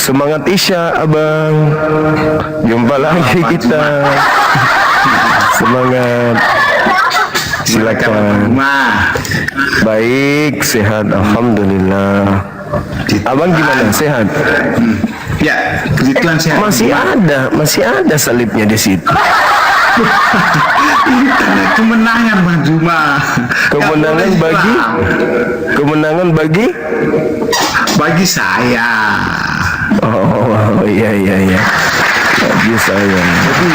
Semangat Isya, Abang. Jumpa lagi kita. Semangat. Silakan. Baik, sehat, alhamdulillah. Abang gimana? Sehat? Ya, kebetulan sehat. Masih ada salibnya di situ. Ini tanda kemenangan, Bang Juma. Kemenangan bagi saya. Oh, iya. Bagi saya. Jadi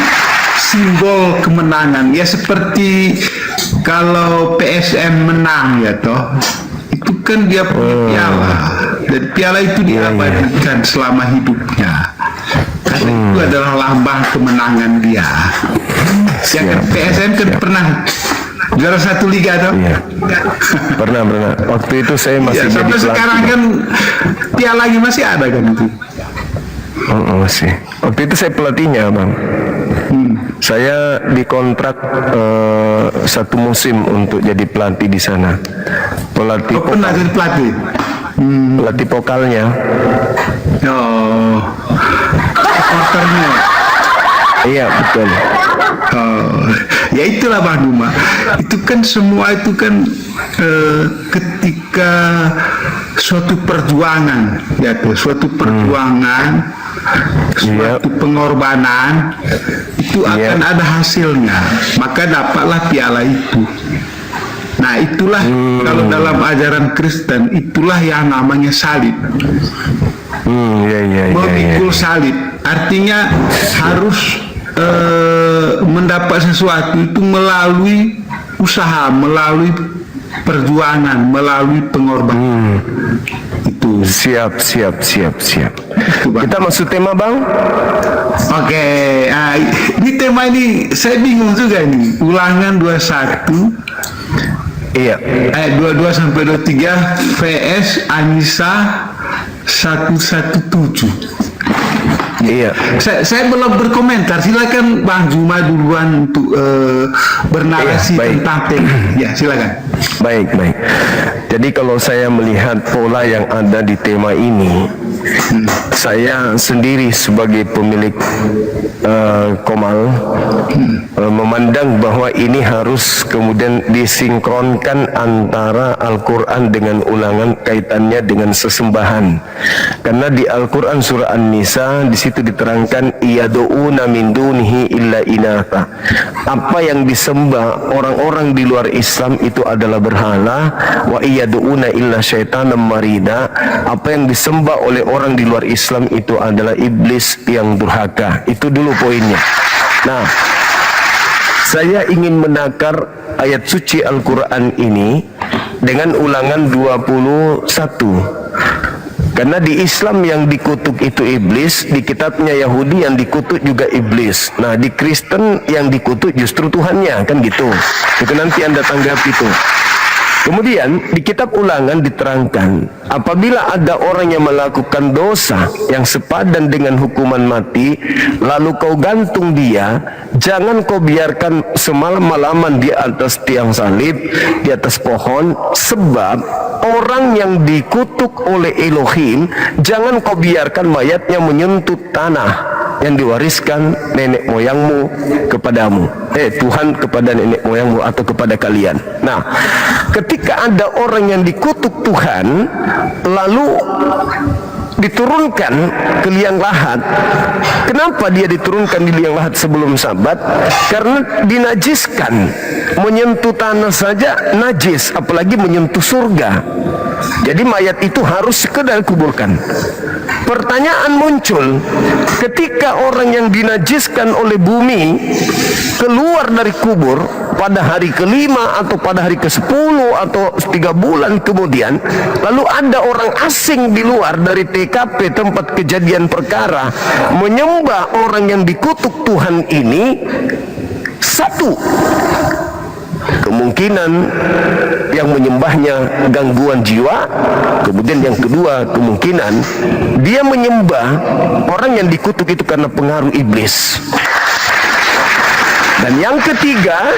simbol kemenangan ya, seperti kalau PSM menang ya toh, itu kan dia punya piala, dan piala itu diabadikan selama hidupnya. Karena itu adalah lambang kemenangan dia. Ya kan, PSM kan pernah juara 1 liga toh? Iya. Pernah. Waktu itu saya masih jadi sampai pelatih. sekarang kan pialanya masih ada kan itu. Masih. Waktu itu saya pelatihnya, Bang. Saya dikontrak 1 musim untuk jadi pelatih di sana. Pelatih. Pernah jadi pelatih? Pelatih vokalnya. Oh, supporternya. Iya, betul. Oh, ya itulah Bang Duma. Itu kan semua itu kan ketika suatu perjuangan, ya tuh, suatu perjuangan, suatu pengorbanan, itu akan ada hasilnya. Maka dapatlah piala itu. Nah, itulah kalau dalam ajaran Kristen, itulah yang namanya salib. Memikul salib, artinya harus mendapat sesuatu itu melalui usaha, melalui perjuangan, melalui pengorbanan. Itu. Siap. Kita masuk tema, Bang. Oke, ini tema ini saya bingung juga nih. Ulangan 21. Iya. Ayat 22 sampai 23 VS Anisa 117. Iya. Saya belum berkomentar. Silakan Bang Juma duluan untuk bernarasi tentang tema. Ya, silakan. Baik. Jadi kalau saya melihat pola yang ada di tema ini, saya sendiri sebagai pemilik Komal memandang bahwa ini harus kemudian disinkronkan antara Al-Quran dengan ulangan, kaitannya dengan sesembahan. Karena di Al-Quran surah An-Nisa di situ diterangkan iyaduuna min dunihi illa inatha. Apa yang disembah orang-orang di luar Islam itu adalah berhala. Wa iyaduuna illa syaitanan marida. Apa yang disembah oleh orang di luar Islam itu adalah iblis yang durhaka. Itu dulu poinnya. Nah, saya ingin menakar ayat suci Al-Quran ini dengan ulangan 21. Karena di Islam yang dikutuk itu iblis, di kitabnya Yahudi yang dikutuk juga iblis. Nah, di Kristen yang dikutuk justru Tuhannya, kan gitu. Itu nanti Anda tanggapi itu. Kemudian di kitab Ulangan diterangkan, apabila ada orang yang melakukan dosa yang sepadan dengan hukuman mati, lalu kau gantung dia, jangan kau biarkan semalam-malaman di atas tiang salib, di atas pohon, sebab orang yang dikutuk oleh Elohim, jangan kau biarkan mayatnya menyentuh tanah yang diwariskan nenek moyangmu kepadamu. Tuhan kepada nenek moyangmu atau kepada kalian. Nah, ketika ada orang yang dikutuk Tuhan lalu diturunkan ke liang lahat. Kenapa dia diturunkan di liang lahat sebelum Sabat? Karena dinajiskan. Menyentuh tanah saja najis, apalagi menyentuh surga. Jadi mayat itu harus sekedar kuburkan. Pertanyaan muncul, ketika orang yang dinajiskan oleh bumi keluar dari kubur pada hari ke-5 atau pada hari ke-10 atau 3 bulan kemudian, lalu ada orang asing di luar dari TKP tempat kejadian perkara menyembah orang yang dikutuk Tuhan ini, satu, kemungkinan yang menyembahnya gangguan jiwa. Kemudian yang kedua, kemungkinan dia menyembah orang yang dikutuk itu karena pengaruh iblis. Dan yang ketiga,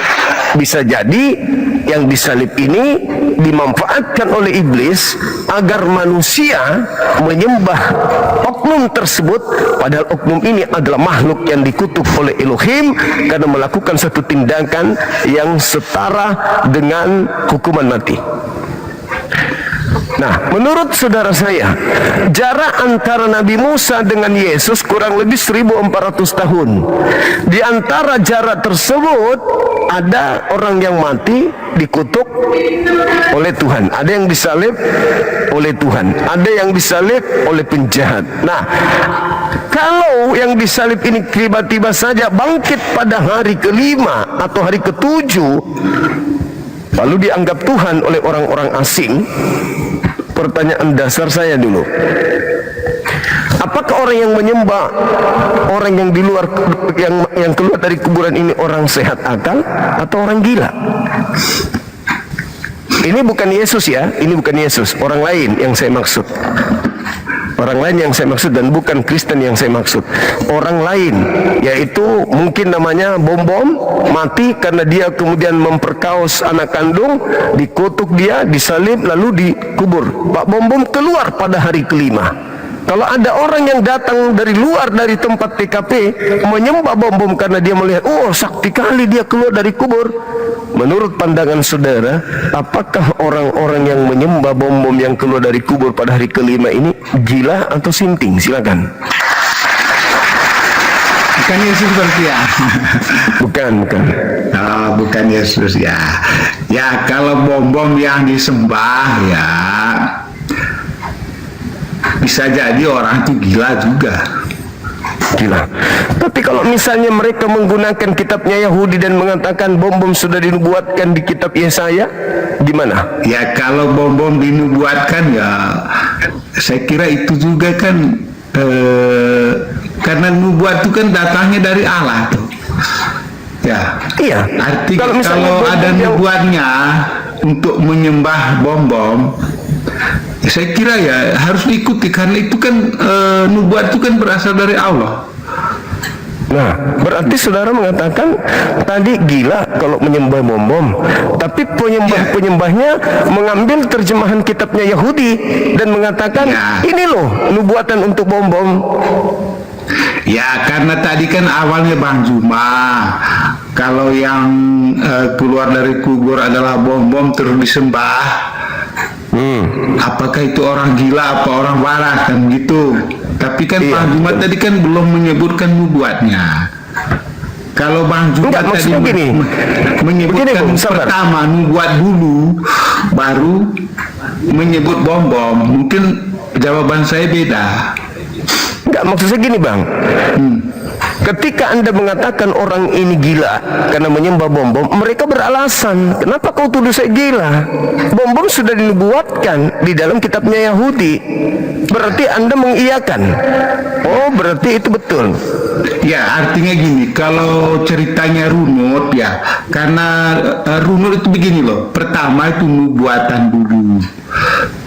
bisa jadi yang disalib ini dimanfaatkan oleh iblis agar manusia menyembah oknum tersebut, padahal oknum ini adalah makhluk yang dikutuk oleh Elohim karena melakukan satu tindakan yang setara dengan hukuman mati. Nah, menurut saudara saya, jarak antara Nabi Musa dengan Yesus kurang lebih 1400 tahun. Di antara jarak tersebut ada orang yang mati dikutuk oleh Tuhan, ada yang disalib oleh Tuhan, ada yang disalib oleh penjahat. Nah, kalau yang disalib ini tiba-tiba saja bangkit pada hari kelima atau hari ketujuh, lalu dianggap Tuhan oleh orang-orang asing, pertanyaan dasar saya dulu, apakah orang yang menyembah orang yang di luar, yang keluar dari kuburan ini orang sehat akal atau orang gila? Ini bukan Yesus ya, ini bukan Yesus, orang lain yang saya maksud. Orang lain yang saya maksud, dan bukan Kristen yang saya maksud. Orang lain, yaitu mungkin namanya Bom-Bom, mati karena dia kemudian memperkaos anak kandung, dikutuk dia, disalib, lalu dikubur. Pak Bom-Bom keluar pada hari kelima. Kalau ada orang yang datang dari luar dari tempat TKP menyembah Bom-Bom karena dia melihat, oh sakti kali dia keluar dari kubur. Menurut pandangan saudara, apakah orang-orang yang menyembah Bom-Bom yang keluar dari kubur pada hari kelima ini gila atau sinting? Silakan. Bukan Yesus berarti ya? Bukan. Oh, bukan Yesus ya. Ya, kalau Bom-Bom yang disembah ya bisa jadi orang itu gila juga. Gila. Tapi kalau misalnya mereka menggunakan kitabnya Yahudi dan mengatakan Bom-Bom sudah dinubuatkan di kitab Yesaya, gimana? Ya, kalau Bom-Bom dinubuatkan ya saya kira itu juga kan karena nubuat itu kan datangnya dari Allah tuh. Ya. Iya. Artinya kalau kalau ada nubuatnya untuk menyembah Bom-Bom, saya kira ya harus diikuti karena itu kan nubuat itu kan berasal dari Allah. Nah, berarti saudara mengatakan tadi gila kalau menyembah Bom-Bom, tapi penyembahnya mengambil terjemahan kitabnya Yahudi dan mengatakan ini loh nubuatan untuk Bom-Bom. Ya, karena tadi kan awalnya Bang Juma, kalau yang keluar dari kubur adalah Bom-Bom terus disembah. Apakah itu orang gila apa orang waras kan gitu. Tapi kan iya, Bang Jumat tadi kan belum menyebutkan nubuatnya. Kalau Bang Jumat tadi menyebutkan pertama nubuat dulu, baru menyebut Bom-Bom, mungkin jawaban saya beda. Enggak, maksud saya gini Bang, ketika Anda mengatakan orang ini gila karena menyembah Bom-Bom, mereka beralasan, kenapa kau tuduh saya gila? Bom-Bom sudah dinubuatkan di dalam kitabnya Yahudi. Berarti Anda mengiyakan. Oh, berarti itu betul. Ya, artinya gini, kalau ceritanya runut ya, karena runut itu begini loh. Pertama itu nubuatan dulu.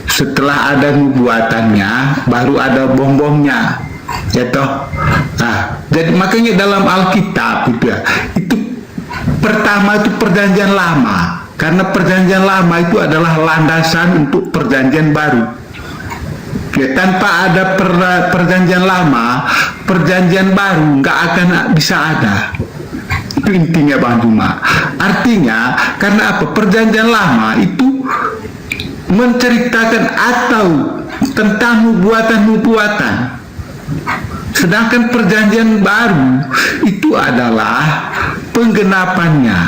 Setelah ada nubuatannya, baru ada Bom-Bomnya. Ya toh. Nah, jadi makanya dalam Alkitab itu ya, itu pertama itu perjanjian lama, karena perjanjian lama itu adalah landasan untuk perjanjian baru. Ya, tanpa ada perjanjian lama, perjanjian baru nggak akan bisa ada. Itu intinya Bang Juma. Artinya karena apa? Perjanjian lama itu menceritakan atau tentang nubuatan-nubuatan. Sedangkan perjanjian baru itu adalah penggenapannya.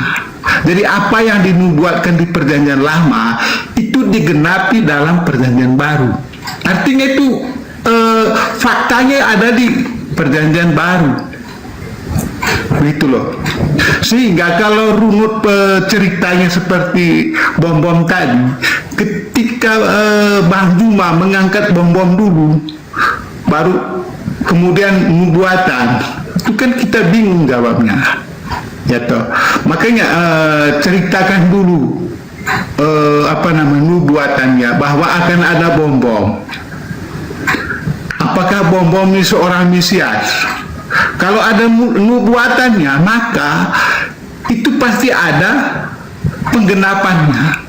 Jadi apa yang dinubuatkan di perjanjian lama itu digenapi dalam perjanjian baru. Artinya itu faktanya ada di perjanjian baru. Begitu loh. Sehingga kalau runut ceritanya seperti Bom-Bom tadi, ketika Bang Juma mengangkat Bom-Bom dulu, baru kemudian nubuatan, itu kan kita bingung jawabnya. Ya toh. Makanya ceritakan dulu nubuatannya bahwa akan ada Bom-Bom. Apakah Bom-Bom ini seorang Mesias? Kalau ada nubuatannya, maka itu pasti ada penggenapannya.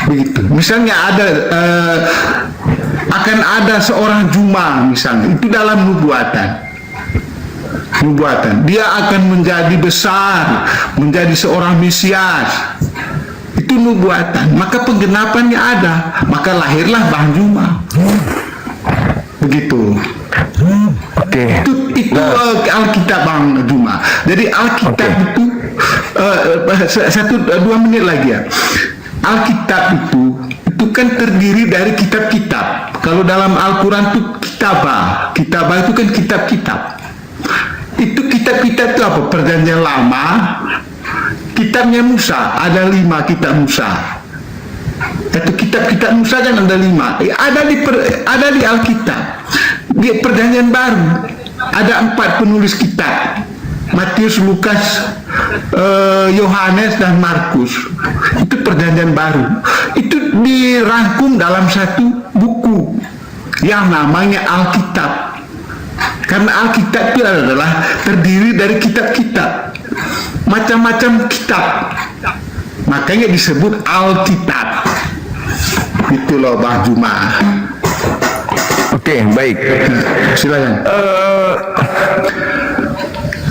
Begitu. Misalnya akan ada seorang Juma misalnya, itu dalam nubuatan. Dia akan menjadi besar, menjadi seorang Mesias. Itu nubuatan. Maka penggenapannya ada. Maka lahirlah Bang Juma. Begitu. Oke. Itu Alkitab Bang Juma. Jadi Alkitab itu 2 menit lagi ya. Alkitab itu kan terdiri dari kitab-kitab. Kalau dalam Al-Quran itu kitabah itu kan kitab-kitab. Itu kitab-kitab itu apa? Perjanjian Lama, kitabnya Musa, ada 5 kitab Musa. Itu kitab-kitab Musa kan ada 5. Ada di Alkitab. Di Perjanjian Baru ada 4 penulis kitab. Matius, Lukas, Yohanes dan Markus. Itu Perjanjian Baru. Itu dirangkum dalam satu buku yang namanya Alkitab. Karena Alkitab itu adalah terdiri dari kitab-kitab, macam-macam kitab. Makanya disebut Alkitab. Itu loh Bang Juma. Oke, baik. Silakan.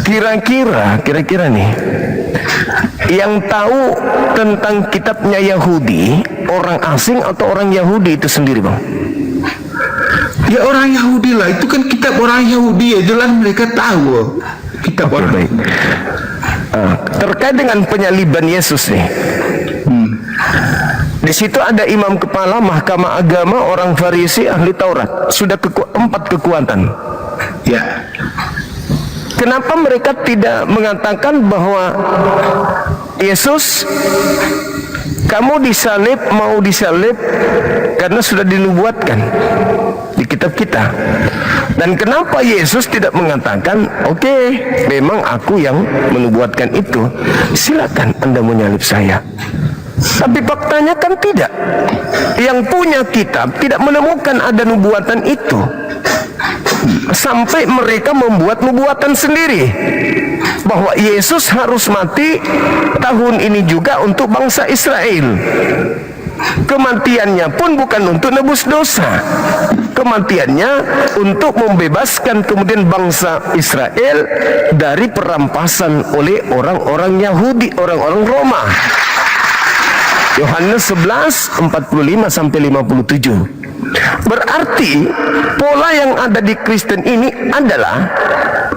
Kira-kira nih, yang tahu tentang kitabnya Yahudi, orang asing atau orang Yahudi itu sendiri, Bang? Ya orang Yahudi lah, itu kan kitab orang Yahudi ya, jelas mereka tahu kitab orang. Baik. Terkait dengan penyaliban Yesus nih, di situ ada imam kepala mahkamah agama, orang Farisi, ahli Taurat, sudah 4 kekuatan. Ya. Kenapa mereka tidak mengatakan bahwa Yesus, kamu disalib, mau disalib karena sudah dinubuatkan di kitab kita? Dan kenapa Yesus tidak mengatakan, oke, memang aku yang menubuatkan itu, silakan Anda menyalib saya? Tapi faktanya kan tidak. Yang punya kitab tidak menemukan ada nubuatan itu, sampai mereka membuat nubuatan sendiri bahwa Yesus harus mati tahun ini juga untuk bangsa Israel. Kematiannya pun bukan untuk nebus dosa, kematiannya untuk membebaskan kemudian bangsa Israel dari perampasan oleh orang-orang Yahudi, orang-orang Roma. Yohanes 11 45 sampai 57. Berarti pola yang ada di Kristen ini adalah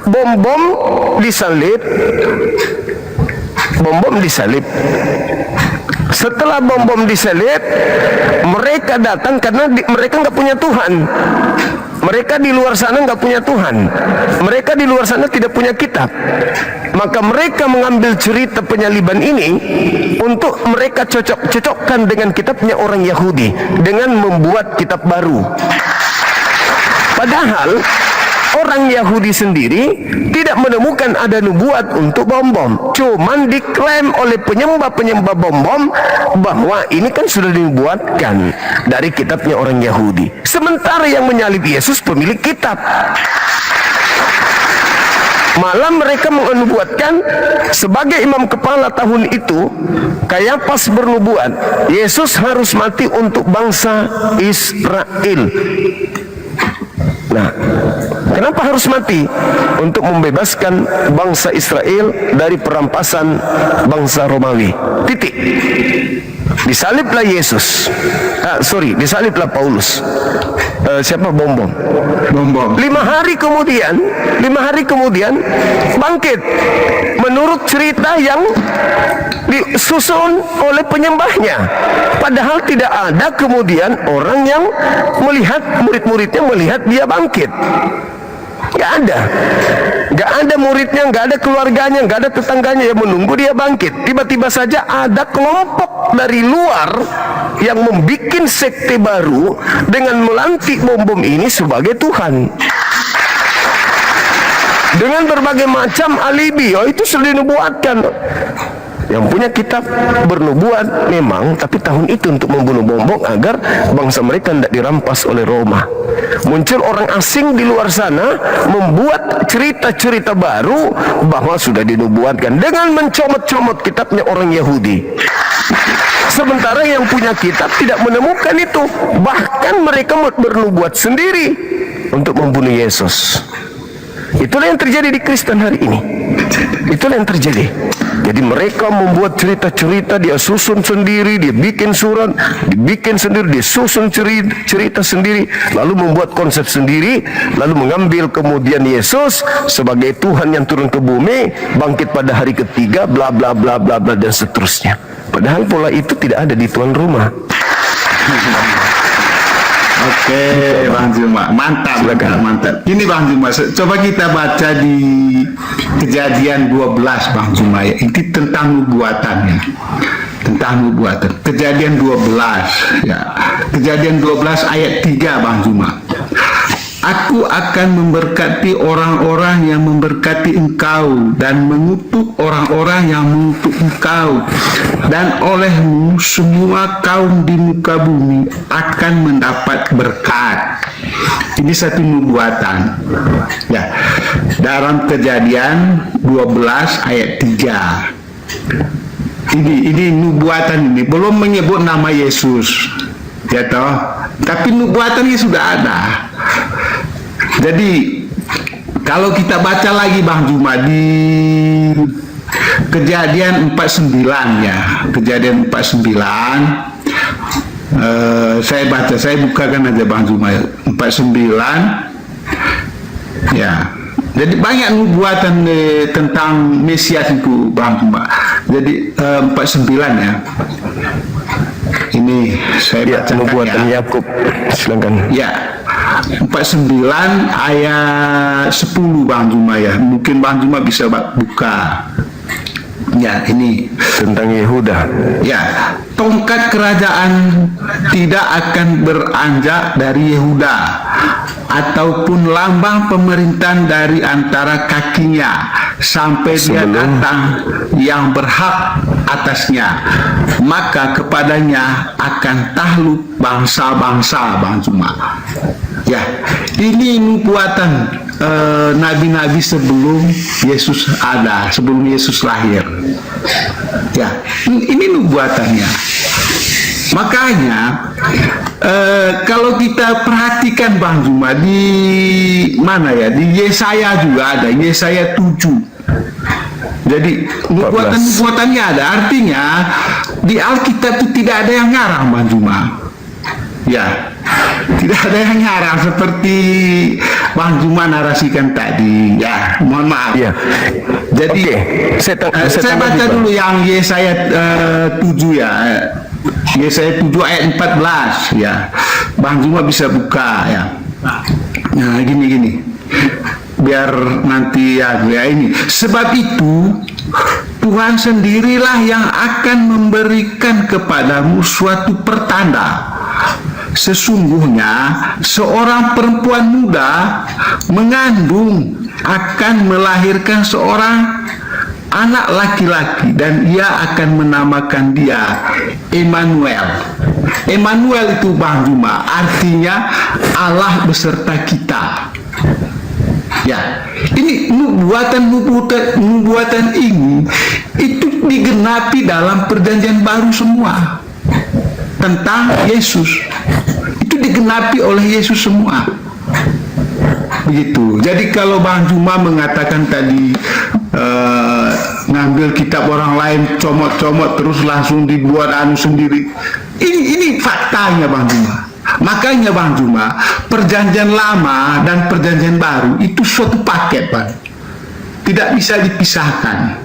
bom-bom disalib. Setelah bom-bom disalib, mereka datang karena mereka nggak punya Tuhan. Mereka di luar sana nggak punya Tuhan. Mereka di luar sana tidak punya kitab. Maka mereka mengambil cerita penyaliban ini untuk mereka cocokkan dengan kitabnya orang Yahudi dengan membuat kitab baru. Padahal orang Yahudi sendiri tidak menemukan ada nubuat untuk bom-bom. Cuman diklaim oleh penyembah-penyembah bom-bom bahwa ini kan sudah dibuatkan dari kitabnya orang Yahudi. Sementara yang menyalib Yesus pemilik kitab. Malah mereka menubuatkan sebagai imam kepala tahun itu, Kayapas bernubuat, Yesus harus mati untuk bangsa Israel. Nah, kenapa harus mati? Untuk membebaskan bangsa Israel dari perampasan bangsa Romawi. Titik. Disaliblah Yesus. Disaliblah Paulus. Siapa bom-bom? 5 hari kemudian bangkit. Menurut cerita yang disusun oleh penyembahnya. Padahal tidak ada kemudian orang yang melihat, murid-muridnya melihat dia bangkit. Gak ada muridnya, gak ada keluarganya, gak ada tetangganya yang menunggu dia bangkit. Tiba-tiba saja ada kelompok dari luar yang membuat sekte baru dengan melantik bom-bom ini sebagai Tuhan, dengan berbagai macam alibi. Oh, itu sudah dinubuatkan. Yang punya kitab bernubuat memang, tapi tahun itu untuk membunuh bom agar bangsa mereka tidak dirampas oleh Roma. Muncul orang asing di luar sana membuat cerita-cerita baru bahwa sudah dinubuatkan dengan mencomot-comot kitabnya orang Yahudi. Sementara yang punya kitab tidak menemukan itu. Bahkan mereka bernubuat sendiri untuk membunuh Yesus. Itulah yang terjadi di Kristen hari ini. Itulah yang terjadi. Jadi mereka membuat cerita-cerita, dia susun sendiri, dia bikin surat, dibikin sendiri, dia susun cerita sendiri, lalu membuat konsep sendiri, lalu mengambil kemudian Yesus sebagai Tuhan yang turun ke bumi, bangkit pada hari ketiga, bla bla bla bla bla dan seterusnya. Padahal pola itu tidak ada di tuan rumah. Oke, Bang Juma, mantap, mantap. Ini Bang Juma, coba kita baca di Kejadian 12, Bang Juma ya. Ini tentang nubuatannya, tentang nubuatan. Kejadian 12, ya. Kejadian 12 ayat 3, Bang Juma. Aku akan memberkati orang-orang yang memberkati engkau dan mengutuk orang-orang yang mengutuk engkau, dan olehmu semua kaum di muka bumi akan mendapat berkat. Ini satu nubuatan ya, dalam Kejadian 12 ayat 3. Ini nubuatan, ini belum menyebut nama Yesus ya toh, tapi nubuatannya sudah ada. Jadi kalau kita baca lagi Bang Juma di Kejadian 49 ya, Kejadian 49, saya baca, saya bukakan aja Bang Juma ya, 49 ya. Jadi banyak nubuatan tentang Mesias itu Bang Juma. Jadi 49 ya. Ini saya baca nubuatan Yakub. Silakan. Ya. 49 ayat 10 Bang Juma ya. Mungkin Bang Juma bisa buka. Ya, ini tentang Yehuda. Ya, tongkat kerajaan tidak akan beranjak dari Yehuda, ataupun lambang pemerintahan dari antara kakinya sampai dia datang yang berhak atasnya, maka kepadanya akan takluk bangsa-bangsa Bang Juma. Ya, ini nubuatan nabi-nabi sebelum Yesus ada, sebelum Yesus lahir. Ya, ini nubuatannya. Makanya kalau kita perhatikan Bang Juma di mana ya, di Yesaya juga ada, Yesaya 7. Jadi nubuatan-nubuatannya ada. Artinya di Alkitab itu tidak ada yang ngarang Bang Juma. Ya, tidak ada yang ngarang seperti Bang Juma narasikan tadi. Ya, mohon maaf. Ya. Jadi saya baca dulu yang Yesaya 7 ya. Yesaya 7 ayat 14 ya. Bang Juma bisa buka ya. Nah, gini. Biar nanti ya ini. Sebab itu Tuhan sendirilah yang akan memberikan kepadamu suatu pertanda. Sesungguhnya seorang perempuan muda mengandung akan melahirkan seorang anak laki-laki, dan ia akan menamakan dia Immanuel. Immanuel itu Bang Juma artinya Allah beserta kita. Ya, ini nubuatan ini itu digenapi dalam perjanjian baru semua tentang Yesus. Itu digenapi oleh Yesus semua. Begitu. Jadi kalau Bang Juma mengatakan tadi ngambil kitab orang lain, comot-comot terus langsung dibuat sendiri, ini faktanya Bang Juma. Makanya Bang Juma, perjanjian lama dan perjanjian baru itu suatu paket Bang, tidak bisa dipisahkan.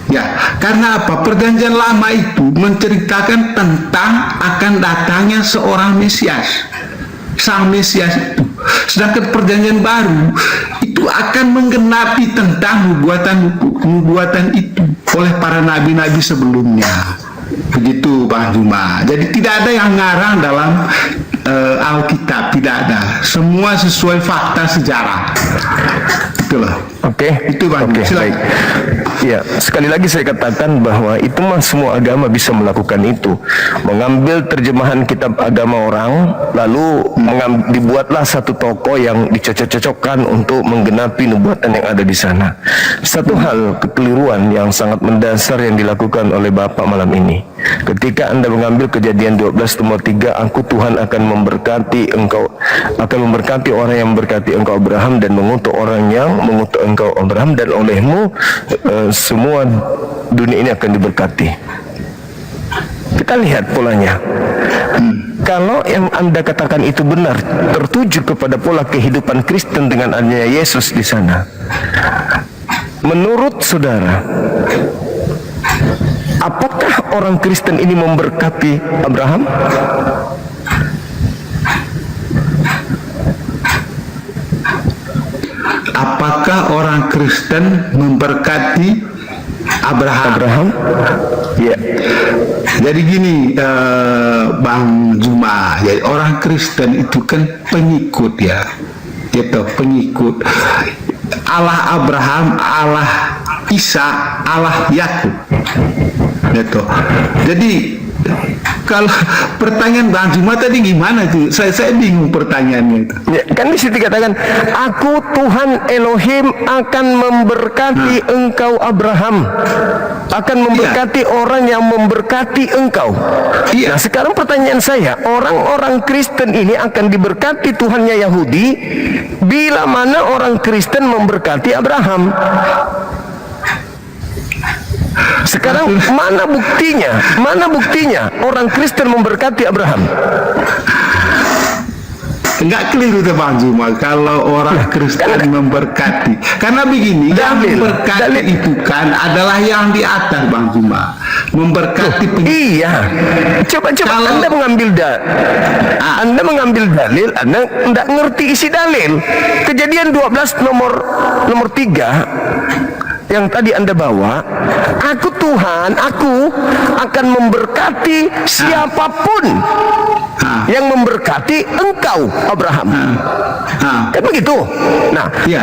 Ya, karena apa? Perjanjian lama itu menceritakan tentang akan datangnya seorang Mesias, sang Mesias itu. Sedangkan perjanjian baru itu akan menggenapi tentang nubuatan itu oleh para nabi-nabi sebelumnya. Begitu Bang Juma. Jadi tidak ada yang ngarang dalam Alkitab, tidak ada. Semua sesuai fakta sejarah. Itulah. Oke, Itu, Bang. Oke, Silakan. baik. Ya, sekali lagi saya katakan bahwa itu mah semua agama bisa melakukan itu. Mengambil terjemahan kitab agama orang, lalu dibuatlah satu toko yang dicocok-cocokkan untuk menggenapi nubuatan yang ada di sana. Satu hal kekeliruan yang sangat mendasar yang dilakukan oleh Bapak malam ini. Ketika Anda mengambil Kejadian 12 nomor 3, aku Tuhan akan memberkati engkau, akan memberkati orang yang memberkati engkau Abraham dan mengutuk orang yang mengutuk engkau Abraham, dan olehmu semua dunia ini akan diberkati. Kita lihat polanya. Kalau yang Anda katakan itu benar, tertuju kepada pola kehidupan Kristen dengan adanya Yesus di sana. Menurut saudara, apakah orang Kristen ini memberkati Abraham? Apakah orang Kristen memberkati Abraham? Ya. Jadi gini, Bang Juma, jadi orang Kristen itu kan pengikut ya, gitu, pengikut Allah Abraham, Allah Isa, Allah Yakub, gitu. Jadi kalau pertanyaan Bang Juma tadi gimana tuh? Saya bingung pertanyaannya itu. Ya, kan di situ dikatakan, aku Tuhan Elohim akan memberkati engkau Abraham, akan memberkati orang yang memberkati engkau. Iya. Nah, sekarang pertanyaan saya, orang-orang Kristen ini akan diberkati Tuhannya Yahudi bila mana orang Kristen memberkati Abraham. Sekarang mana buktinya? Mana buktinya orang Kristen memberkati Abraham? Enggak keliru tuh Bang Juma kalau orang Kristen memberkati. Karena begini, yang memberkati itu kan adalah yang di atas Bang Juma. Memberkati Iya. Coba Kalau- Anda Anda mengambil dalil, Anda enggak ngerti isi dalil. Kejadian 12 nomor 3 yang tadi Anda bawa, aku Tuhan, aku akan memberkati siapapun yang memberkati engkau Abraham. Kan begitu. Nah, Iya.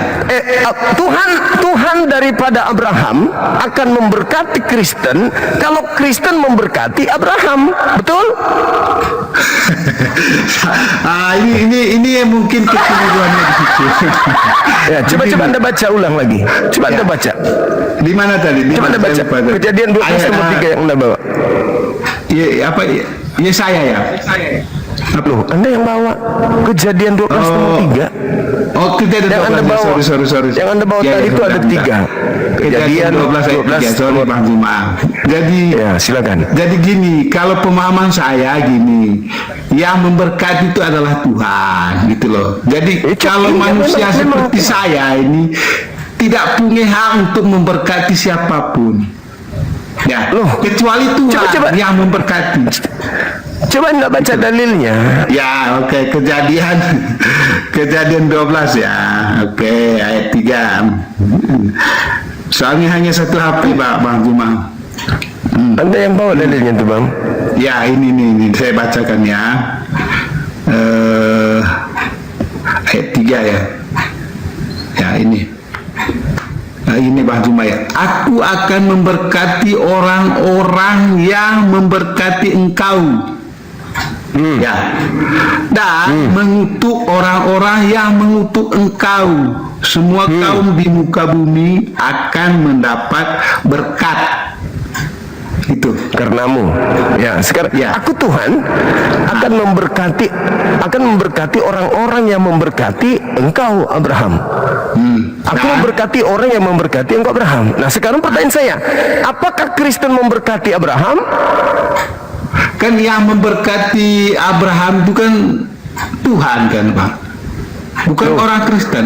Tuhan daripada Abraham akan memberkati Kristen kalau Kristen memberkati Abraham. Betul? ini yang mungkin kekeliruannya di situ. Ya, coba Anda baca ulang lagi. Coba Anda baca. Di mana tadi? Coba Anda baca Kejadian 12 nomor 3 yang Anda bawa. Iya, apa? Ya saya ya. Loh, Anda yang bawa Kejadian 12 nomor 3. Oh, Kejadian Yang Anda 12. bawa, Sorry. yang Anda bawa Ya, tadi itu ada 3. Kejadian 12 ayat 3. Sorry Bang Juma. Jadi Ya, silakan. Jadi gini, kalau pemahaman saya gini, yang memberkati itu adalah Tuhan, gitu loh. Jadi kalau manusia seperti saya ini tidak punya hak untuk memberkati siapapun, ya, kecuali Tuhan yang memberkati. Coba Anda baca dalilnya. Ya, oke. Kejadian 12 ya, oke, ayat 3. Soalnya hanya satu HP Bang Juma. Anda yang bawa dalilnya tuh, Bang. Ya, ini saya bacakan ya. Ayat 3 ya. Ya, ini. Ini Bang Juma ya. Aku akan memberkati orang-orang yang memberkati engkau. Ya. Dan mengutuk orang-orang yang mengutuk engkau. Semua kaum di muka bumi akan mendapat berkat. Itu Karenamu. Ya, sekarang aku Tuhan akan memberkati orang-orang yang memberkati engkau Abraham. Aku memberkati orang yang memberkati engkau Abraham. Nah, sekarang pertanyaan saya, apakah Kristen memberkati Abraham? kan yang memberkati Abraham itu kan Tuhan kan Pak, bukan orang Kristen.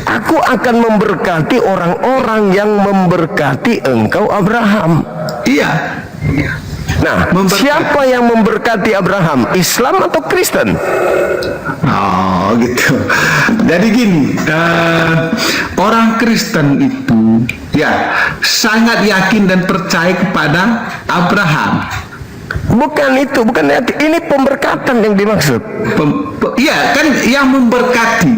Aku akan memberkati orang-orang yang memberkati engkau Abraham. Iya. Nah, siapa yang memberkati Abraham? Islam atau Kristen? Oh gitu. Jadi gini, orang Kristen itu ya sangat yakin dan percaya kepada Abraham. Bukan itu, bukan ini pemberkatan yang dimaksud. Iya kan yang memberkati.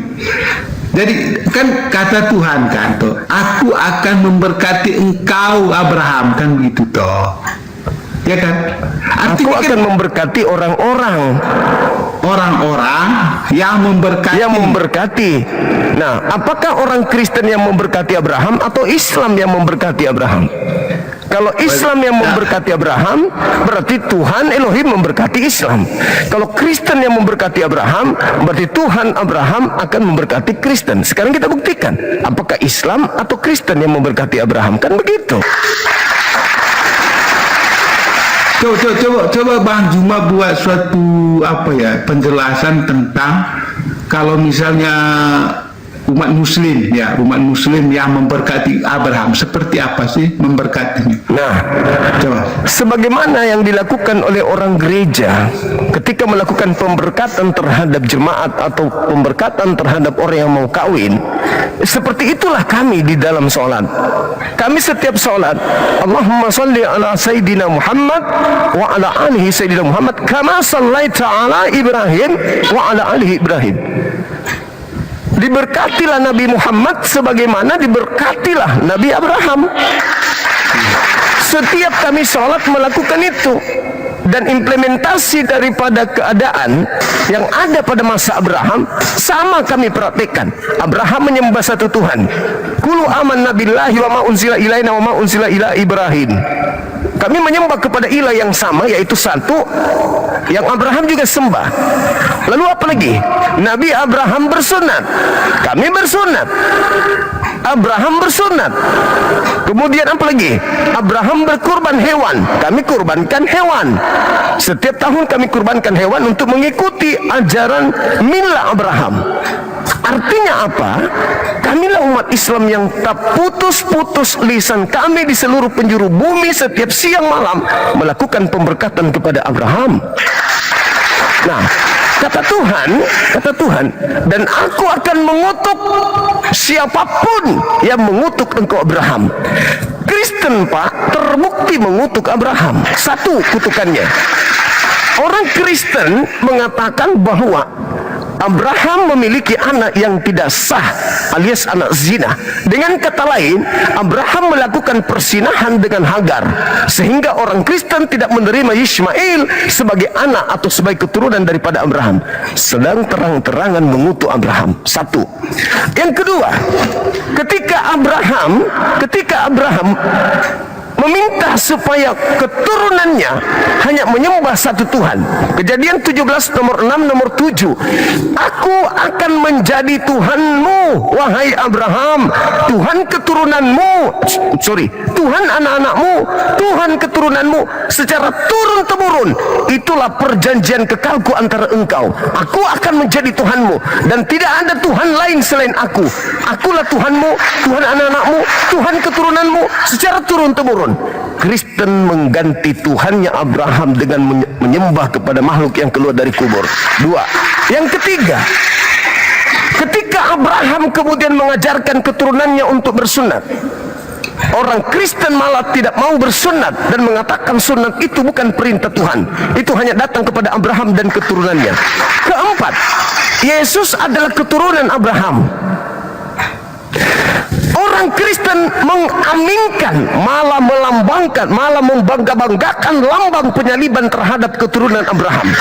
Jadi kan kata Tuhan kan toh, aku akan memberkati engkau Abraham, kan begitu toh. Ya kan? Aku Artinya akan memberkati orang-orang yang memberkati. Nah, apakah orang Kristen yang memberkati Abraham atau Islam yang memberkati Abraham? Kalau Islam yang memberkati Abraham, berarti Tuhan Elohim memberkati Islam. Kalau Kristen yang memberkati Abraham, berarti Tuhan Abraham akan memberkati Kristen. Sekarang kita buktikan, apakah Islam atau Kristen yang memberkati Abraham? Kan begitu. Coba Bang Juma buat suatu penjelasan tentang kalau misalnya umat muslim yang memberkati Abraham, seperti apa sih memberkatinya? Nah, Coba. sebagaimana yang dilakukan oleh orang gereja ketika melakukan pemberkatan terhadap jemaat atau pemberkatan terhadap orang yang mau kawin, seperti itulah kami di dalam sholat. Kami setiap sholat, Allahumma salli ala Sayyidina Muhammad wa ala alihi Sayyidina Muhammad kama sallaita ala Ibrahim wa ala alihi Ibrahim. Diberkatilah Nabi Muhammad sebagaimana diberkatilah Nabi Abraham. Setiap kami sholat melakukan itu. Dan implementasi daripada keadaan yang ada pada masa Abraham sama kami praktekkan. Abraham menyembah satu Tuhan. Qulu amanna billahi wa ma unzila ilaina wa ma unzila ila Ibrahim. Kami menyembah kepada ilah yang sama, yaitu satu yang Abraham juga sembah. Lalu apa lagi? Nabi Abraham bersunat, kami bersunat. Abraham bersunat. Kemudian apa lagi? Abraham berkurban hewan, kami kurbankan hewan. Setiap tahun kami kurbankan hewan untuk mengikuti ajaran milah Abraham. Artinya apa? Kamilah umat Islam yang tak putus-putus lisan kami di seluruh penjuru bumi setiap siang malam melakukan pemberkatan kepada Abraham. Nah, kata Tuhan, dan aku akan mengutuk siapapun yang mengutuk engkau Abraham. Kristen, Pak, terbukti mengutuk Abraham. Satu kutukannya. Orang Kristen mengatakan bahwa Abraham memiliki anak yang tidak sah alias anak zina. Dengan kata lain, Abraham melakukan persinahan dengan Hagar, sehingga orang Kristen tidak menerima Ismail sebagai anak atau sebagai keturunan daripada Abraham. Sedang terang-terangan mengutuk Abraham. Satu. Yang kedua, ketika Abraham meminta supaya keturunannya hanya menyembah satu Tuhan. Kejadian 17 nomor 6 nomor 7. Aku akan menjadi Tuhanmu, wahai Abraham, Tuhan keturunanmu, Tuhan anak-anakmu, Tuhan keturunanmu secara turun-temurun. Itulah perjanjian kekalku antara engkau. Aku akan menjadi Tuhanmu dan tidak ada Tuhan lain selain aku. Akulah Tuhanmu, Tuhan anak-anakmu, Tuhan keturunanmu secara turun-temurun. Kristen mengganti Tuhannya Abraham dengan menyembah kepada makhluk yang keluar dari kubur. Dua. Yang ketiga, ketika Abraham kemudian mengajarkan keturunannya untuk bersunat, orang Kristen malah tidak mau bersunat dan mengatakan sunat itu bukan perintah Tuhan. Itu hanya datang kepada Abraham dan keturunannya. Keempat, Yesus adalah keturunan Abraham. Orang Kristen mengaminkan, malah melambangkan, malah membangga-banggakan lambang penyaliban terhadap keturunan Abraham.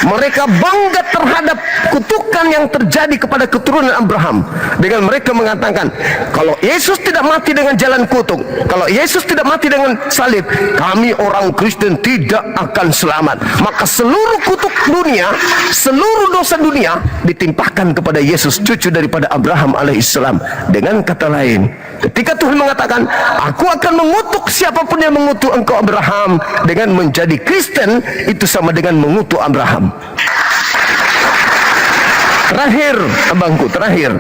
Mereka bangga terhadap kutukan yang terjadi kepada keturunan Abraham dengan mereka mengatakan, kalau Yesus tidak mati dengan jalan kutuk, kalau Yesus tidak mati dengan salib, kami orang Kristen tidak akan selamat. Maka seluruh kutuk dunia, seluruh dosa dunia ditimpahkan kepada Yesus, cucu daripada Abraham alaihissalam. Dengan kata lain, ketika Tuhan mengatakan, aku akan mengutuk siapapun yang mengutuk engkau Abraham, dengan menjadi Kristen itu sama dengan mengutuk Abraham. Terakhir, abangku, terakhir.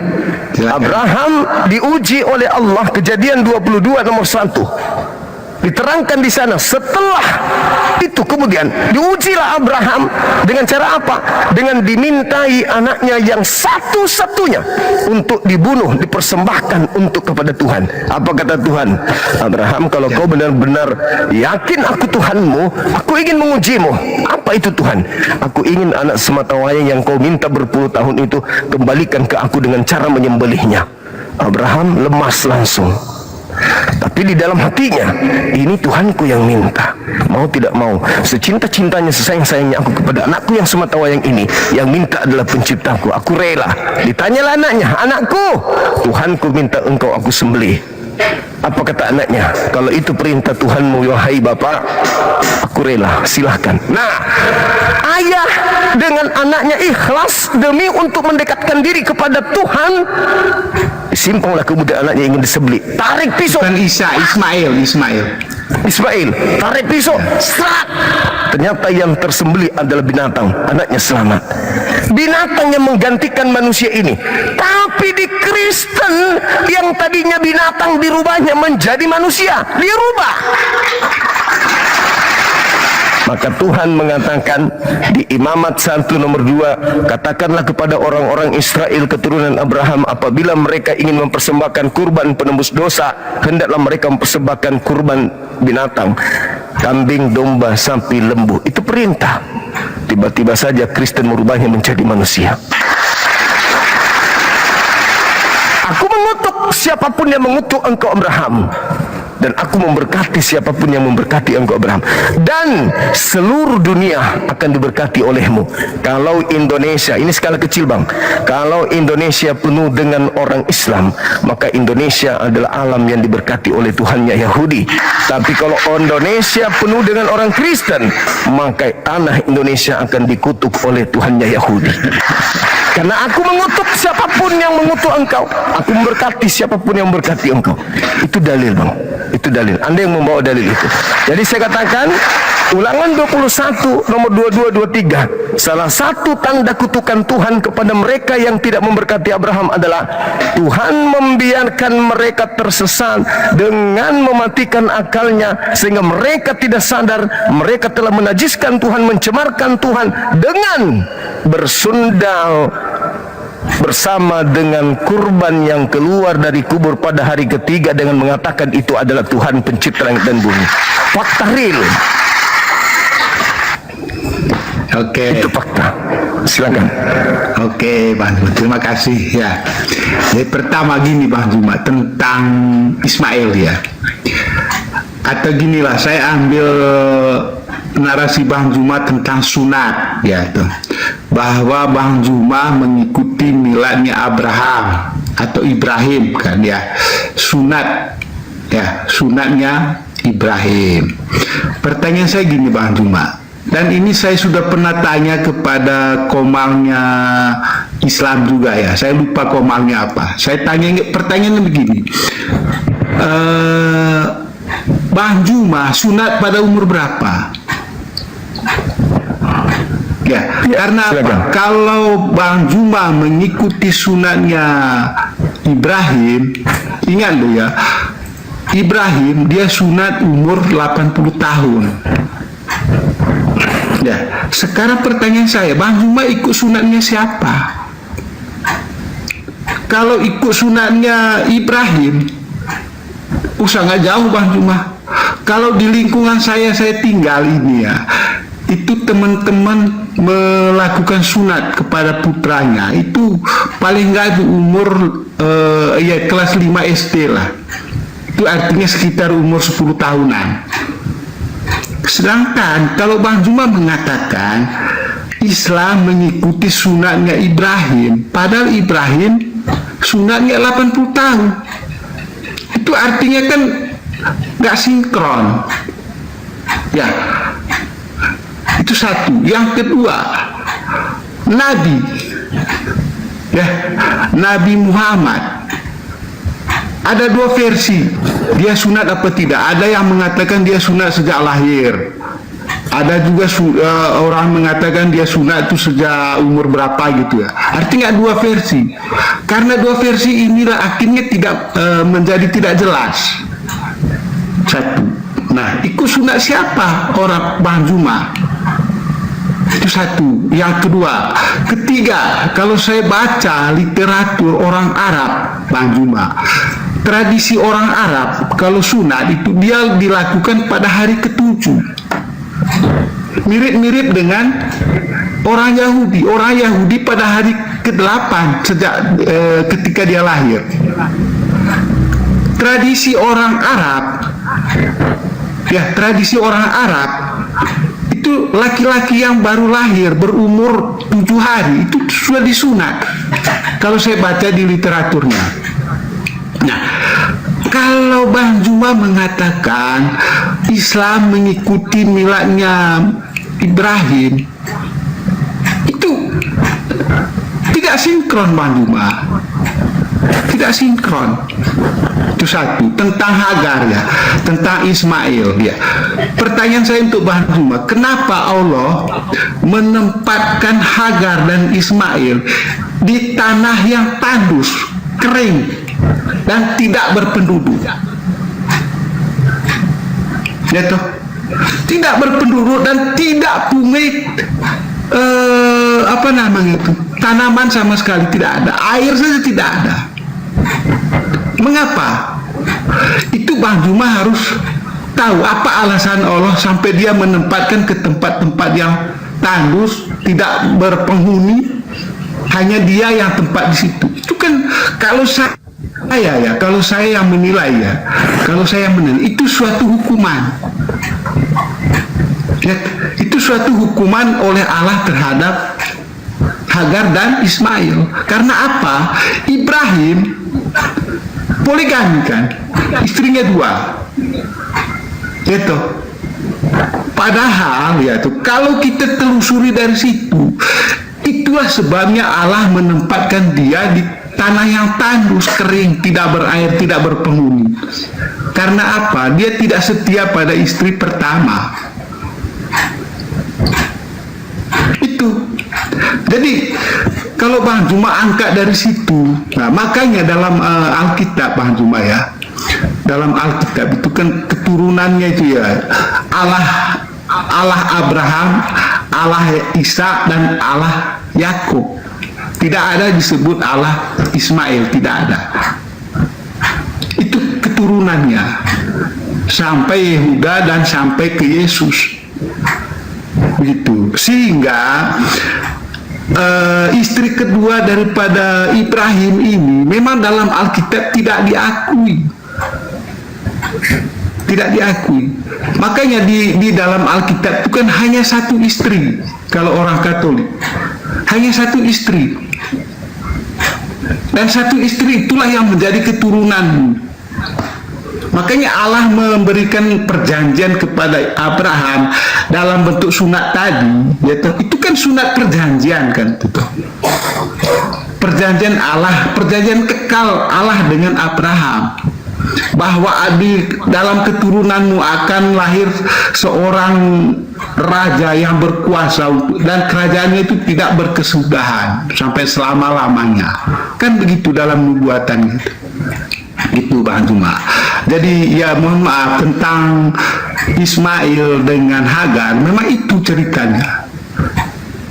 Abraham diuji oleh Allah, Kejadian 22 nomor 1. Diterangkan di sana. Setelah itu kemudian diujilah Abraham dengan cara apa? Dengan dimintai anaknya yang satu-satunya untuk dibunuh, dipersembahkan untuk kepada Tuhan. Apa kata Tuhan? Abraham, kalau kau benar-benar yakin aku Tuhanmu, aku ingin mengujimu. Apa itu Tuhan? Aku ingin anak sematawayang yang kau minta berpuluh tahun itu kembalikan ke aku dengan cara menyembelihnya. Abraham lemas langsung. Tapi di dalam hatinya, ini Tuhanku yang minta. Mau tidak mau, secinta-cintanya, sesayang-sayangnya aku kepada anakku yang sematawayang ini, yang minta adalah penciptaku, aku rela. Ditanyalah anaknya, anakku, Tuhanku minta engkau aku sembelih. Apa kata anaknya? Kalau itu perintah Tuhanmu, wahai Bapak, aku rela, silahkan. Nah, ayah dengan anaknya ikhlas demi untuk mendekatkan diri kepada Tuhan. Simpanglah kemudian anaknya ingin disembelih. Tarik pisau. Bukan Ismail, tarik pisau, serat. Ternyata yang tersembelih adalah binatang. Anaknya selamat. Binatang yang menggantikan manusia ini. Tapi di Kristen, yang tadinya binatang dirubahnya menjadi manusia, dirubah. Maka Tuhan mengatakan di Imamat 1 nomor 2, katakanlah kepada orang-orang Israel keturunan Abraham, apabila mereka ingin mempersembahkan kurban penembus dosa, hendaklah mereka mempersembahkan kurban binatang, kambing, domba, sapi, lembu. Itu perintah. Tiba-tiba saja Kristen merubahnya menjadi manusia. Aku mengutuk siapapun yang mengutuk engkau Abraham, dan aku memberkati siapapun yang memberkati engkau Abraham, dan seluruh dunia akan diberkati olehmu. Kalau Indonesia, ini skala kecil bang, kalau Indonesia penuh dengan orang Islam, maka Indonesia adalah alam yang diberkati oleh Tuhannya Yahudi. Tapi kalau Indonesia penuh dengan orang Kristen, maka tanah Indonesia akan dikutuk oleh Tuhannya Yahudi. Karena aku mengutuk siapapun yang mengutuk engkau, aku memberkati siapapun yang memberkati engkau. Itu dalil bang, itu dalil. Anda yang membawa dalil itu. Jadi saya katakan, Ulangan 21 nomor 22-23, salah satu tanda kutukan Tuhan kepada mereka yang tidak memberkati Abraham adalah Tuhan membiarkan mereka tersesat dengan mematikan akalnya, sehingga mereka tidak sadar mereka telah menajiskan Tuhan, mencemarkan Tuhan dengan bersundal bersama dengan kurban yang keluar dari kubur pada hari ketiga dengan mengatakan itu adalah Tuhan pencipta langit dan bumi. Fakta real. Oke. Itu fakta. Silakan. Oke, Bang Juma, terima kasih ya. Jadi pertama gini Bang Juma tentang Ismail ya. Atau ginilah, saya ambil narasi Bang Juma tentang sunat ya tuh. Bahwa Bang Juma mengikuti miladnya Abraham atau Ibrahim kan ya. Sunat ya, sunatnya Ibrahim. Pertanyaan saya gini Bang Juma, dan ini saya sudah pernah tanya kepada komalnya Islam juga ya. Saya lupa komalnya apa. Saya tanya, pertanyaannya begini. Bang Juma sunat pada umur berapa? Ya, karena apa? Kalau Bang Juma mengikuti sunatnya Ibrahim, ingat loh ya, Ibrahim dia sunat umur 80 tahun. Ya, sekarang pertanyaan saya, Bang Juma ikut sunatnya siapa? Kalau ikut sunatnya Ibrahim, sangat jauh Bang Juma. Kalau di lingkungan saya tinggal ini ya, itu teman-teman melakukan sunat kepada putranya itu paling nggak itu umur ya kelas 5 SD lah. Itu artinya sekitar umur 10 tahunan. Sedangkan kalau Bang Juma mengatakan Islam mengikuti sunatnya Ibrahim, padahal Ibrahim sunatnya 80 tahun. Itu artinya kan nggak sinkron. Ya, itu satu. Yang kedua, Nabi, ya, Nabi Muhammad. Ada dua versi, dia sunat apa tidak. Ada yang mengatakan dia sunat sejak lahir. Ada juga orang mengatakan dia sunat itu sejak umur berapa gitu ya. Artinya dua versi. Karena dua versi inilah akhirnya tidak menjadi tidak jelas. Satu. Nah, ikut sunat siapa orang Bang Juma? Itu satu. Yang kedua, ketiga, kalau saya baca literatur orang Arab, Bang Juma, tradisi orang Arab kalau sunat itu dia dilakukan pada hari ketujuh. Mirip-mirip dengan orang Yahudi. Orang Yahudi pada hari ke-8 sejak ketika dia lahir. Tradisi orang Arab, ya tradisi orang Arab itu laki-laki yang baru lahir berumur 7 hari itu sudah disunat. Kalau saya baca di literaturnya. Nah, kalau Bang Juma mengatakan Islam mengikuti miladnya Ibrahim, itu tidak sinkron, Bang Juma. Tidak sinkron. Itu satu. Tentang Hagar ya, tentang Ismail ya. Pertanyaan saya untuk Bang Juma, kenapa Allah menempatkan Hagar dan Ismail di tanah yang tandus, kering, dan tidak berpenduduk? Ya toh? Tidak berpenduduk dan tidak punya tanaman sama sekali tidak ada, air saja tidak ada. Mengapa? Itu Bang Juma harus tahu apa alasan Allah sampai dia menempatkan ke tempat-tempat yang tandus, tidak berpenghuni, hanya dia yang tempat di situ. Itu kan kalau saya yang menilai itu suatu hukuman. Ya, itu suatu hukuman oleh Allah terhadap Hagar dan Ismail. Karena apa? Ibrahim poligami kan, istrinya 2. Gitu. Padahal ya tuh kalau kita telusuri dari situ, itulah sebabnya Allah menempatkan dia di tanah yang tandus, kering, tidak berair, tidak berpenghuni. Karena apa? Dia tidak setia pada istri pertama. Itu. Jadi kalau Bang Juma angkat dari situ, nah makanya dalam Alkitab Bang Juma ya, dalam Alkitab itu kan keturunannya itu ya Allah Abraham, Allah Ishak dan Allah Yakub. Tidak ada disebut Allah Ismail, tidak ada. Itu keturunannya sampai Yehuda dan sampai ke Yesus. Begitu. Sehingga istri kedua daripada Ibrahim ini memang dalam Alkitab tidak diakui. Tidak diakui. Makanya di dalam Alkitab itu kan hanya satu istri. Kalau orang Katolik hanya satu istri, dan satu istri itulah yang menjadi keturunanmu. Makanya Allah memberikan perjanjian kepada Abraham dalam bentuk sunat tadi, yaitu itu kan sunat perjanjian kan, itu perjanjian Allah, perjanjian kekal Allah dengan Abraham, bahwa di dalam keturunanmu akan lahir seorang raja yang berkuasa dan kerajaannya itu tidak berkesudahan sampai selama-lamanya. Kan begitu dalam nubuatan itu. Itu Bang Juma. Jadi ya mohon maaf tentang Ismail dengan Hagar, memang itu ceritanya.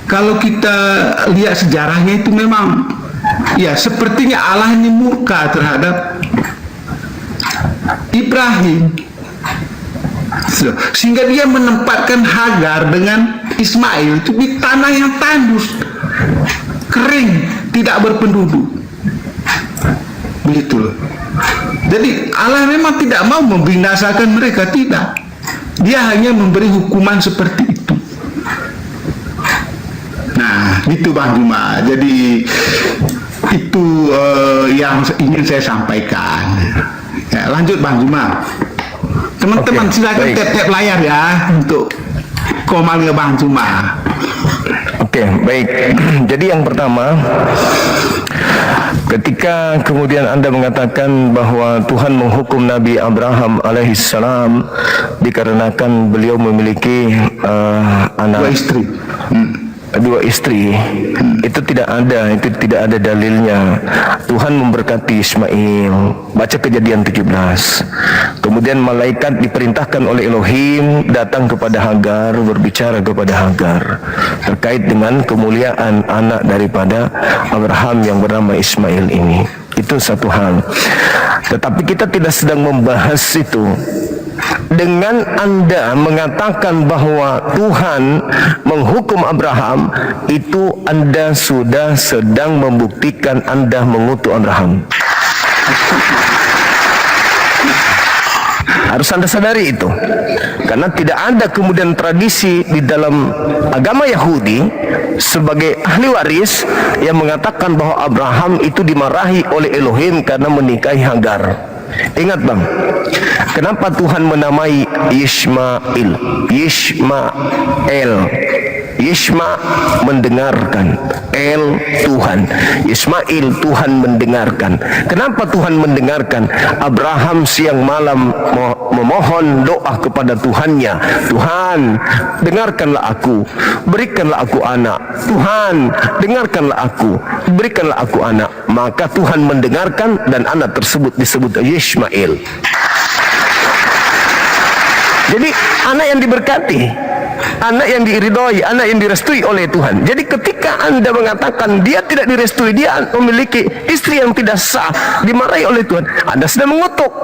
Kalau kita lihat sejarahnya itu memang ya sepertinya Allah ini murka terhadap Ibrahim, sehingga dia menempatkan Hagar dengan Ismail itu di tanah yang tandus, kering, tidak berpenduduk. Begitu. Jadi Allah memang tidak mau membinasakan mereka, tidak. Dia hanya memberi hukuman seperti itu. Nah, gitu Bang Juma. Jadi itu yang ingin saya sampaikan. Ya, lanjut Bang Juma. Teman-teman silakan tap-tap layar ya untuk komalnya Bang Juma. Oke, baik. Jadi yang pertama, ketika kemudian Anda mengatakan bahwa Tuhan menghukum Nabi Abraham alaihissalam dikarenakan beliau memiliki anak 2 istri. dua istri, itu tidak ada dalilnya. Tuhan memberkati Ismail. Baca Kejadian 17. Kemudian malaikat diperintahkan oleh Elohim datang kepada Hagar, berbicara kepada Hagar terkait dengan kemuliaan anak daripada Abraham yang bernama Ismail ini. Itu satu hal. Tetapi kita tidak sedang membahas itu. Dengan Anda mengatakan bahwa Tuhan menghukum Abraham, itu Anda sudah sedang membuktikan Anda mengutuk Abraham. Harus Anda sadari itu. Karena tidak ada kemudian tradisi di dalam agama Yahudi sebagai ahli waris yang mengatakan bahwa Abraham itu dimarahi oleh Elohim karena menikahi Hagar. Ingat bang, kenapa Tuhan menamai Ismail? Yishma mendengarkan, El Tuhan, Ismail Tuhan mendengarkan. Kenapa Tuhan mendengarkan? Abraham siang malam memohon doa kepada Tuhannya. Tuhan, dengarkanlah aku, berikanlah aku anak. Tuhan, dengarkanlah aku, berikanlah aku anak. Maka Tuhan mendengarkan dan anak tersebut disebut Ismail. Jadi anak yang diberkati, anak yang diridhoi, anak yang direstui oleh Tuhan. Jadi ketika Anda mengatakan dia tidak direstui, dia memiliki istri yang tidak sah, dimarahi oleh Tuhan, Anda sedang mengutuk.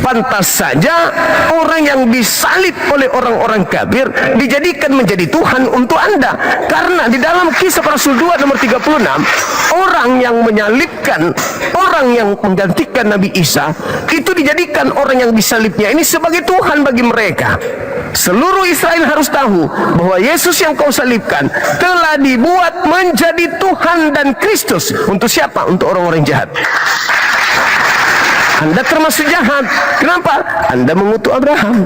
Pantas saja orang yang disalib oleh orang-orang kafir dijadikan menjadi Tuhan untuk Anda. Karena di dalam Kisah Rasul 2 nomor 36, orang yang menyalibkan, orang yang menggantikan Nabi Isa, itu dijadikan orang yang disalibnya ini sebagai Tuhan bagi mereka. Seluruh Israel harus tahu bahwa Yesus yang kau salibkan telah dibuat menjadi Tuhan dan Kristus. Untuk siapa? Untuk orang-orang jahat. Anda termasuk jahat. Kenapa? Anda mengutuk Abraham.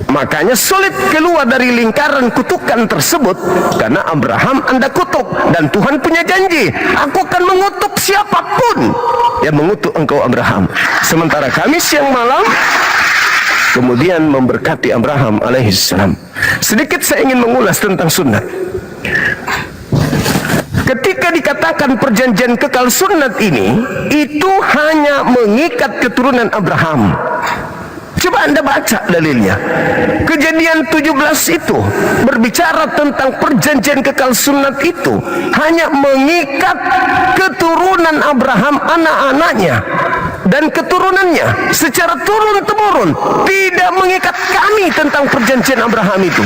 Makanya sulit keluar dari lingkaran kutukan tersebut, karena Abraham Anda kutuk. Dan Tuhan punya janji, aku akan mengutuk siapapun yang mengutuk engkau Abraham. Sementara kami siang malam kemudian memberkati Abraham alaihissalam. Sedikit saya ingin mengulas tentang sunat. Ketika dikatakan perjanjian kekal sunat ini, itu hanya mengikat keturunan Abraham. Coba Anda baca dalilnya. Kejadian 17 itu berbicara tentang perjanjian kekal sunat itu hanya mengikat keturunan Abraham, anak-anaknya dan keturunannya secara turun-temurun. Tidak mengikat kami tentang perjanjian Abraham itu.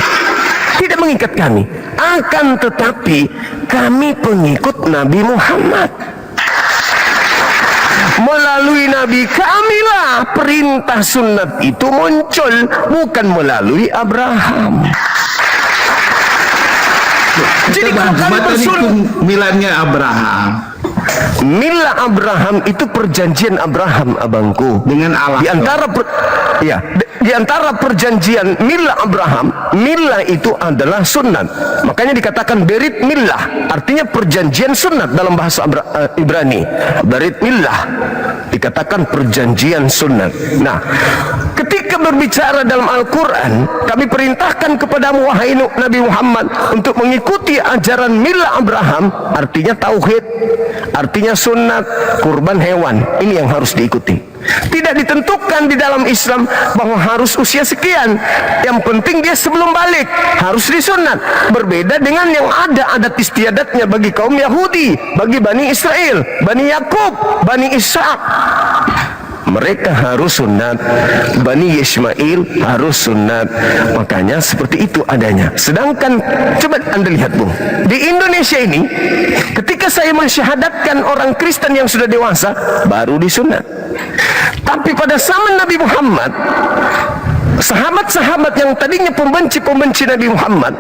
Tidak mengikat kami. Akan tetapi kami pengikut Nabi Muhammad. Melalui Nabi kamilah perintah sunat itu muncul, bukan melalui Abraham. Jadi kalau kami bersunat, milanya Abraham. Mila Abraham itu perjanjian Abraham, abangku. Dengan Allah. Di antara perjanjian Mila Abraham, Mila itu adalah sunat. Makanya dikatakan berit milah, artinya perjanjian sunat dalam bahasa Ibrani. Berit milah dikatakan perjanjian sunat. Nah, ketika berbicara dalam Al-Quran, kami perintahkan kepadamu wahai Nabi Muhammad untuk mengikuti ajaran Mila Abraham, artinya tauhid, artinya sunat, kurban hewan. Ini yang harus diikuti. Tidak ditentukan di dalam Islam bahwa harus usia sekian. Yang penting dia sebelum balik harus disunat. Berbeda dengan yang ada adat istiadatnya bagi kaum Yahudi, bagi Bani Israel, Bani Yakub, Bani Ishak. Mereka harus sunat. Bani Ismail harus sunat. Makanya seperti itu adanya. Sedangkan coba Anda lihat Bung, di Indonesia ini ketika saya mensyahadatkan orang Kristen yang sudah dewasa, baru disunat. Tapi pada zaman Nabi Muhammad, sahabat-sahabat yang tadinya pembenci Nabi Muhammad,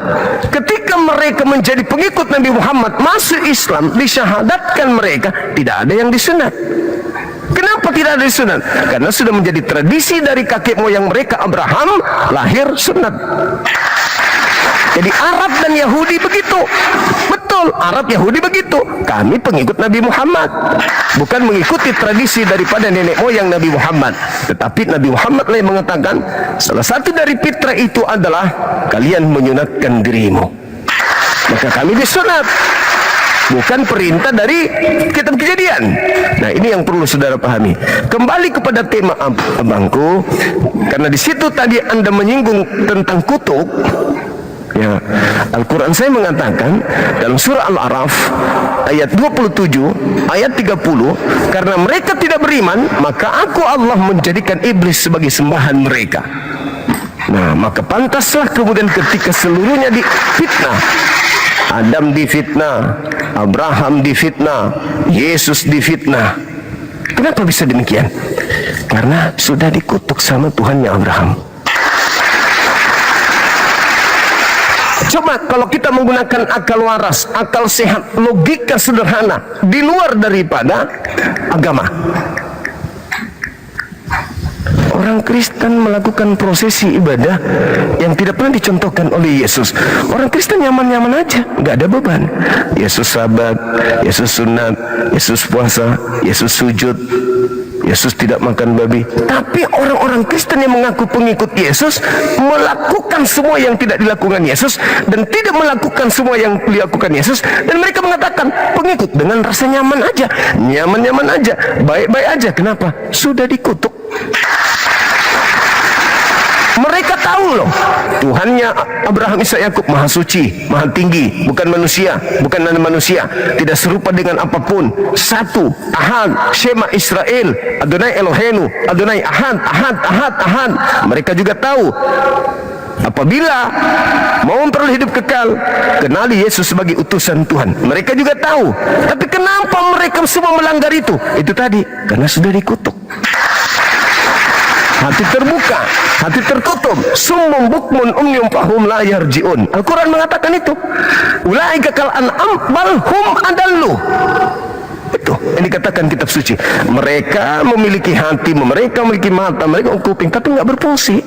ketika mereka menjadi pengikut Nabi Muhammad, masuk Islam, disyahadatkan mereka, tidak ada yang disunat. Kenapa tidak ada disunat? Karena sudah menjadi tradisi dari kakek moyang mereka Abraham, lahir sunat. Jadi Arab dan Yahudi begitu. Betul, Arab Yahudi begitu. Kami pengikut Nabi Muhammad, bukan mengikuti tradisi daripada nenek moyang Nabi Muhammad. Tetapi Nabi Muhammad lah yang mengatakan salah satu dari fitrah itu adalah kalian menyunatkan dirimu. maka kami disunat. Bukan perintah dari kitab Kejadian. Nah, ini yang perlu saudara pahami. Kembali kepada tema abangku, karena di situ tadi Anda menyinggung tentang kutuk. Ya, Al-Quran saya mengatakan dalam surah Al-A'raf ayat 27, ayat 30, karena mereka tidak beriman, maka aku Allah menjadikan iblis sebagai sembahan mereka. Nah, maka pantaslah kemudian ketika seluruhnya difitnah, Adam difitnah, Abraham difitnah, Yesus difitnah. Kenapa bisa demikian? Karena sudah dikutuk sama Tuhannya Abraham. Coba kalau kita menggunakan akal waras, akal sehat, logika sederhana, di luar daripada agama. Orang Kristen melakukan prosesi ibadah yang tidak pernah dicontohkan oleh Yesus. Orang Kristen nyaman-nyaman aja, nggak ada beban. Yesus sabat, Yesus sunat, Yesus puasa, Yesus sujud, Yesus tidak makan babi. Tapi orang-orang Kristen yang mengaku pengikut Yesus melakukan semua yang tidak dilakukan Yesus dan tidak melakukan semua yang dilakukan Yesus, dan mereka mengatakan pengikut dengan rasa nyaman aja, nyaman-nyaman aja, baik-baik aja. Kenapa? Sudah dikutuk. Mereka tahu loh, Tuhannya Abraham, Ishak, Yakub maha suci, maha tinggi, bukan manusia, bukan manusia, tidak serupa dengan apapun, satu, Ahad, Shema Israel, Adonai Elohenu, Adonai Ahad, Ahad, Ahad, Ahad. Mereka juga tahu, apabila mau memperoleh hidup kekal, kenali Yesus sebagai utusan Tuhan. Mereka juga tahu. Tapi kenapa mereka semua melanggar itu? Itu tadi, karena sudah dikutuk. Hati terbuka, hati tertutup. Summum bukmun umyum fahum la yarji'un. Al-Quran mengatakan itu. Ulaika kal an'am bal hum adallu. Itu yang dikatakan kitab suci. Mereka memiliki hati, mereka memiliki mata, mereka memiliki kuping, tapi nggak berfungsi.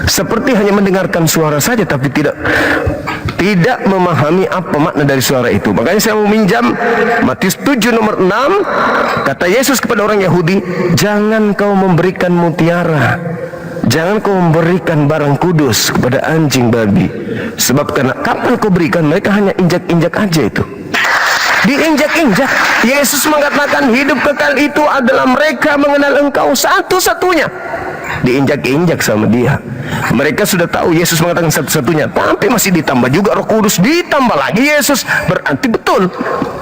Seperti hanya mendengarkan suara saja, tapi tidak memahami apa makna dari suara itu. Makanya saya mau minjam Matius 7 nomor 6. Kata Yesus kepada orang Yahudi, jangan kau memberikan mutiara, jangan kau memberikan barang kudus kepada anjing babi. Sebab karena kapan kau berikan, mereka hanya injak-injak aja itu. Diinjak-injak. Yesus mengatakan hidup kekal itu adalah mereka mengenal Engkau satu-satunya. Diinjak-injak sama dia. Mereka sudah tahu Yesus mengatakan satu-satunya, tapi masih ditambah juga Roh Kudus, ditambah lagi Yesus. Berarti betul,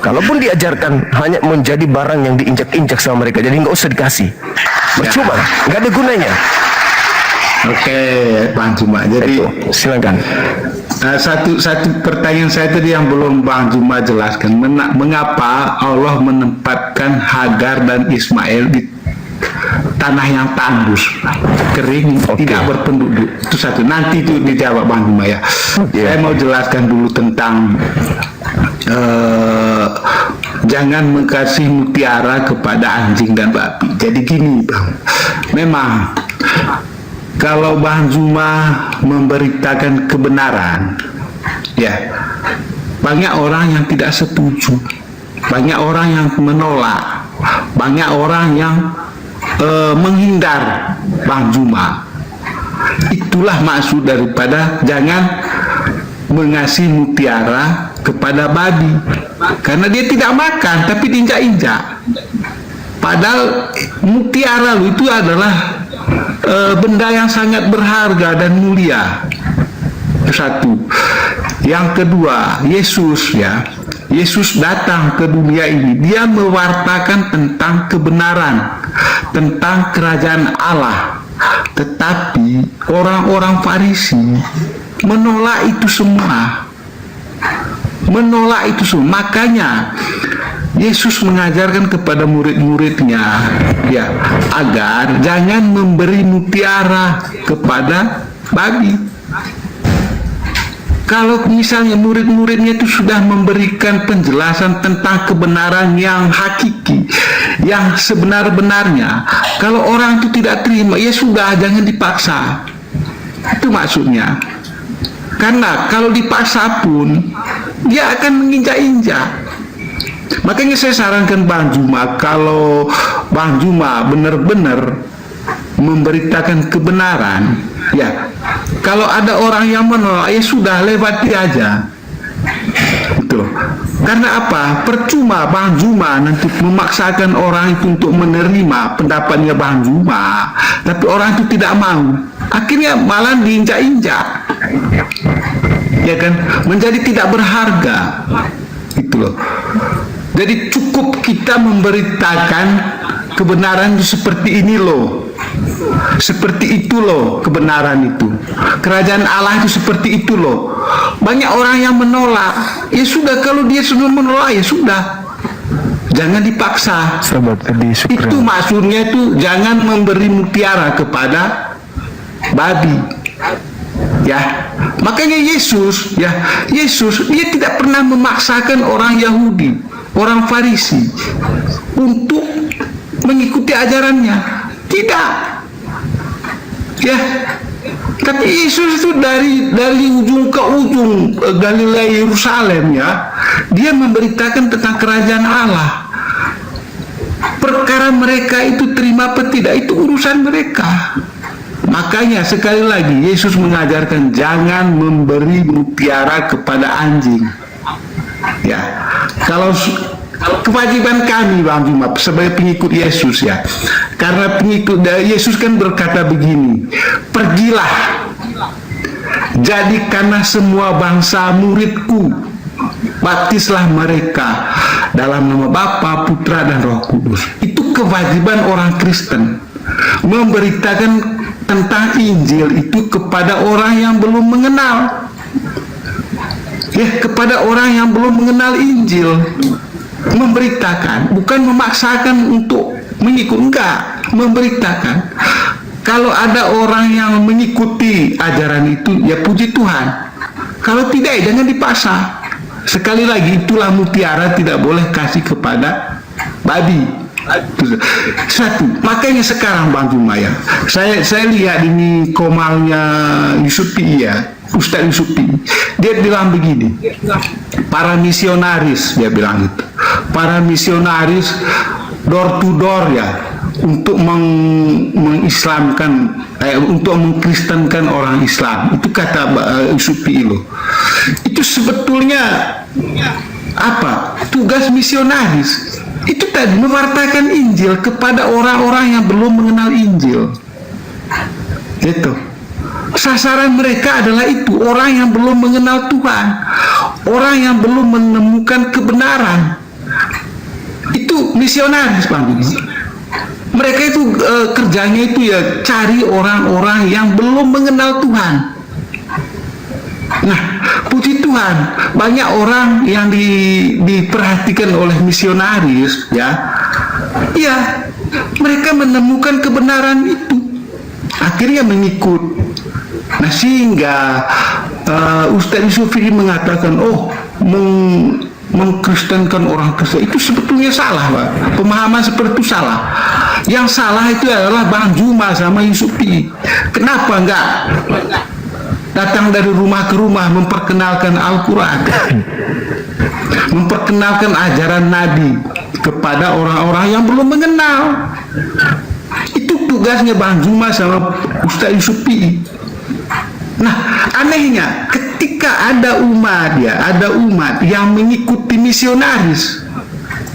kalaupun diajarkan hanya menjadi barang yang diinjak-injak sama mereka, jadi nggak usah dikasih, percuma, nggak ada gunanya. Oke, Bang Juma. Jadi itu, silakan. Satu pertanyaan saya tadi yang belum Bang Juma jelaskan, mengapa Allah menempatkan Hagar dan Ismail di tanah yang tandus, kering, tidak berpenduduk? Itu satu. Nanti itu dijawab Bang Juma ya. Saya mau jelaskan dulu tentang jangan mengkasih mutiara kepada anjing dan babi. Jadi gini Bang, memang kalau Bang Juma memberitakan kebenaran, ya banyak orang yang tidak setuju, banyak orang yang menolak, banyak orang yang menghindar Bang Juma. Itulah maksud daripada jangan mengasih mutiara kepada babi, karena dia tidak makan tapi diinjak-injak. Padahal mutiara itu adalah benda yang sangat berharga dan mulia. Itu satu. Yang kedua, Yesus ya. Yesus datang ke dunia ini, dia mewartakan tentang kebenaran, tentang kerajaan Allah. Tetapi orang-orang Farisi menolak itu semua. Menolak itu semua. Makanya Yesus mengajarkan kepada murid-muridnya ya, agar jangan memberi mutiara kepada babi. Kalau misalnya murid-muridnya itu sudah memberikan penjelasan tentang kebenaran yang hakiki, yang sebenar-benarnya, kalau orang itu tidak terima, ya sudah, jangan dipaksa. Itu maksudnya. Karena kalau dipaksa pun, dia akan menginjak-injak. Makanya saya sarankan Bang Juma, kalau Bang Juma benar-benar memberitakan kebenaran, ya kalau ada orang yang menolak, ya sudah, lewati aja. Gitu loh. Karena apa? Percuma Bang Juma nanti memaksakan orang itu untuk menerima pendapatnya Bang Juma, tapi orang itu tidak mau. Akhirnya malah diinjak-injak. Ya kan? Menjadi tidak berharga. Gitu loh. Jadi cukup kita memberitakan kebenaran itu seperti ini loh. Seperti itu loh kebenaran itu. Kerajaan Allah itu seperti itu loh. Banyak orang yang menolak. Ya sudah, kalau dia sudah menolak ya sudah. Jangan dipaksa. Sahabat Edi Syukran. Itu maksudnya itu jangan memberi mutiara kepada babi. Ya, makanya Yesus dia tidak pernah memaksakan orang Yahudi, orang Farisi untuk mengikuti ajarannya. Tidak. Ya. Tapi Yesus itu dari ujung ke ujung Galilea Yerusalem ya, dia memberitakan tentang kerajaan Allah. Perkara mereka itu terima apa tidak itu urusan mereka. Makanya sekali lagi Yesus mengajarkan jangan memberi mutiara kepada anjing. Ya. Kalau kewajiban kami Bang Juma sebagai pengikut Yesus ya, karena pengikut Yesus kan berkata begini, pergilah jadikanlah semua bangsa muridku, baptislah mereka dalam nama Bapa, Putra dan Roh Kudus. Itu kewajiban orang Kristen, memberitakan tentang Injil itu kepada orang yang belum mengenal, ya, kepada orang yang belum mengenal Injil. Memberitakan, bukan memaksakan untuk mengikut, enggak, memberitakan. Kalau ada orang yang mengikuti ajaran itu, ya puji Tuhan. Kalau tidak, ya jangan dipaksa. Sekali lagi, itulah mutiara tidak boleh kasih kepada babi. Satu, makanya sekarang Bang Juma ya, saya lihat ini komalnya Yusufi ya, Ustaz Yusufi, dia bilang begini, para misionaris, dia bilang itu, para misionaris door to door ya, untuk mengislamkan, untuk mengkristenkan orang Islam, itu kata Yusufi loh. Itu sebetulnya apa? Tugas misionaris. Itu tadi mewartakan Injil kepada orang-orang yang belum mengenal Injil. Itu sasaran mereka adalah itu, orang yang belum mengenal Tuhan, orang yang belum menemukan kebenaran. Itu misionaris Bang. Mereka itu kerjanya itu ya cari orang-orang yang belum mengenal Tuhan. Nah, puji Tuhan, banyak orang yang diperhatikan oleh misionaris ya. Ya, mereka menemukan kebenaran itu. Akhirnya mengikut. Nah, sehingga Ustaz Yusufi mengatakan, oh, mengkristenkan orang Kristen itu sebetulnya salah, Pak. Pemahaman seperti itu salah. Yang salah itu adalah Bang Juma sama Yusufi. Kenapa enggak datang dari rumah ke rumah memperkenalkan Al-Quran, memperkenalkan ajaran Nabi kepada orang-orang yang belum mengenal? Itu tugasnya Bang Juma sama Ustaz Yusufi. Nah, anehnya ketika ada umat yang mengikuti misionaris,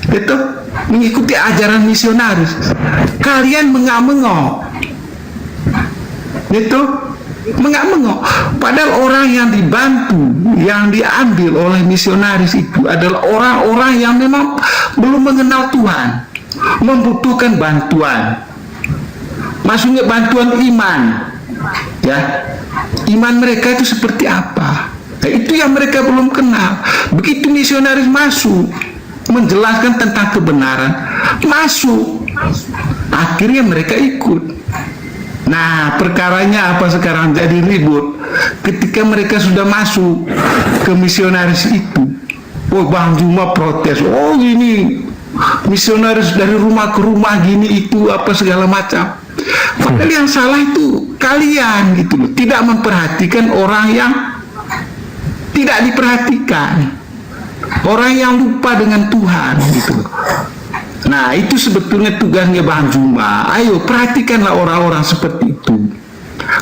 itu mengikuti ajaran misionaris, kalian mengak-mengok, itu mengak-mengok. Padahal orang yang dibantu, yang diambil oleh misionaris itu adalah orang-orang yang memang belum mengenal Tuhan, membutuhkan bantuan. Maksudnya bantuan iman, ya. Iman mereka itu seperti apa? Nah, itu yang mereka belum kenal. Begitu misionaris masuk, menjelaskan tentang kebenaran, masuk, akhirnya mereka ikut. Nah, perkaranya apa sekarang jadi ribut? Ketika mereka sudah masuk ke misionaris itu, oh, Bang Juma protes, oh ini misionaris dari rumah ke rumah gini itu apa segala macam. Padahal yang salah itu kalian gitu loh, tidak memperhatikan orang yang tidak diperhatikan, orang yang lupa dengan Tuhan gitu loh. Nah, itu sebetulnya tugasnya Bang Juma. Ayo perhatikanlah orang-orang seperti itu,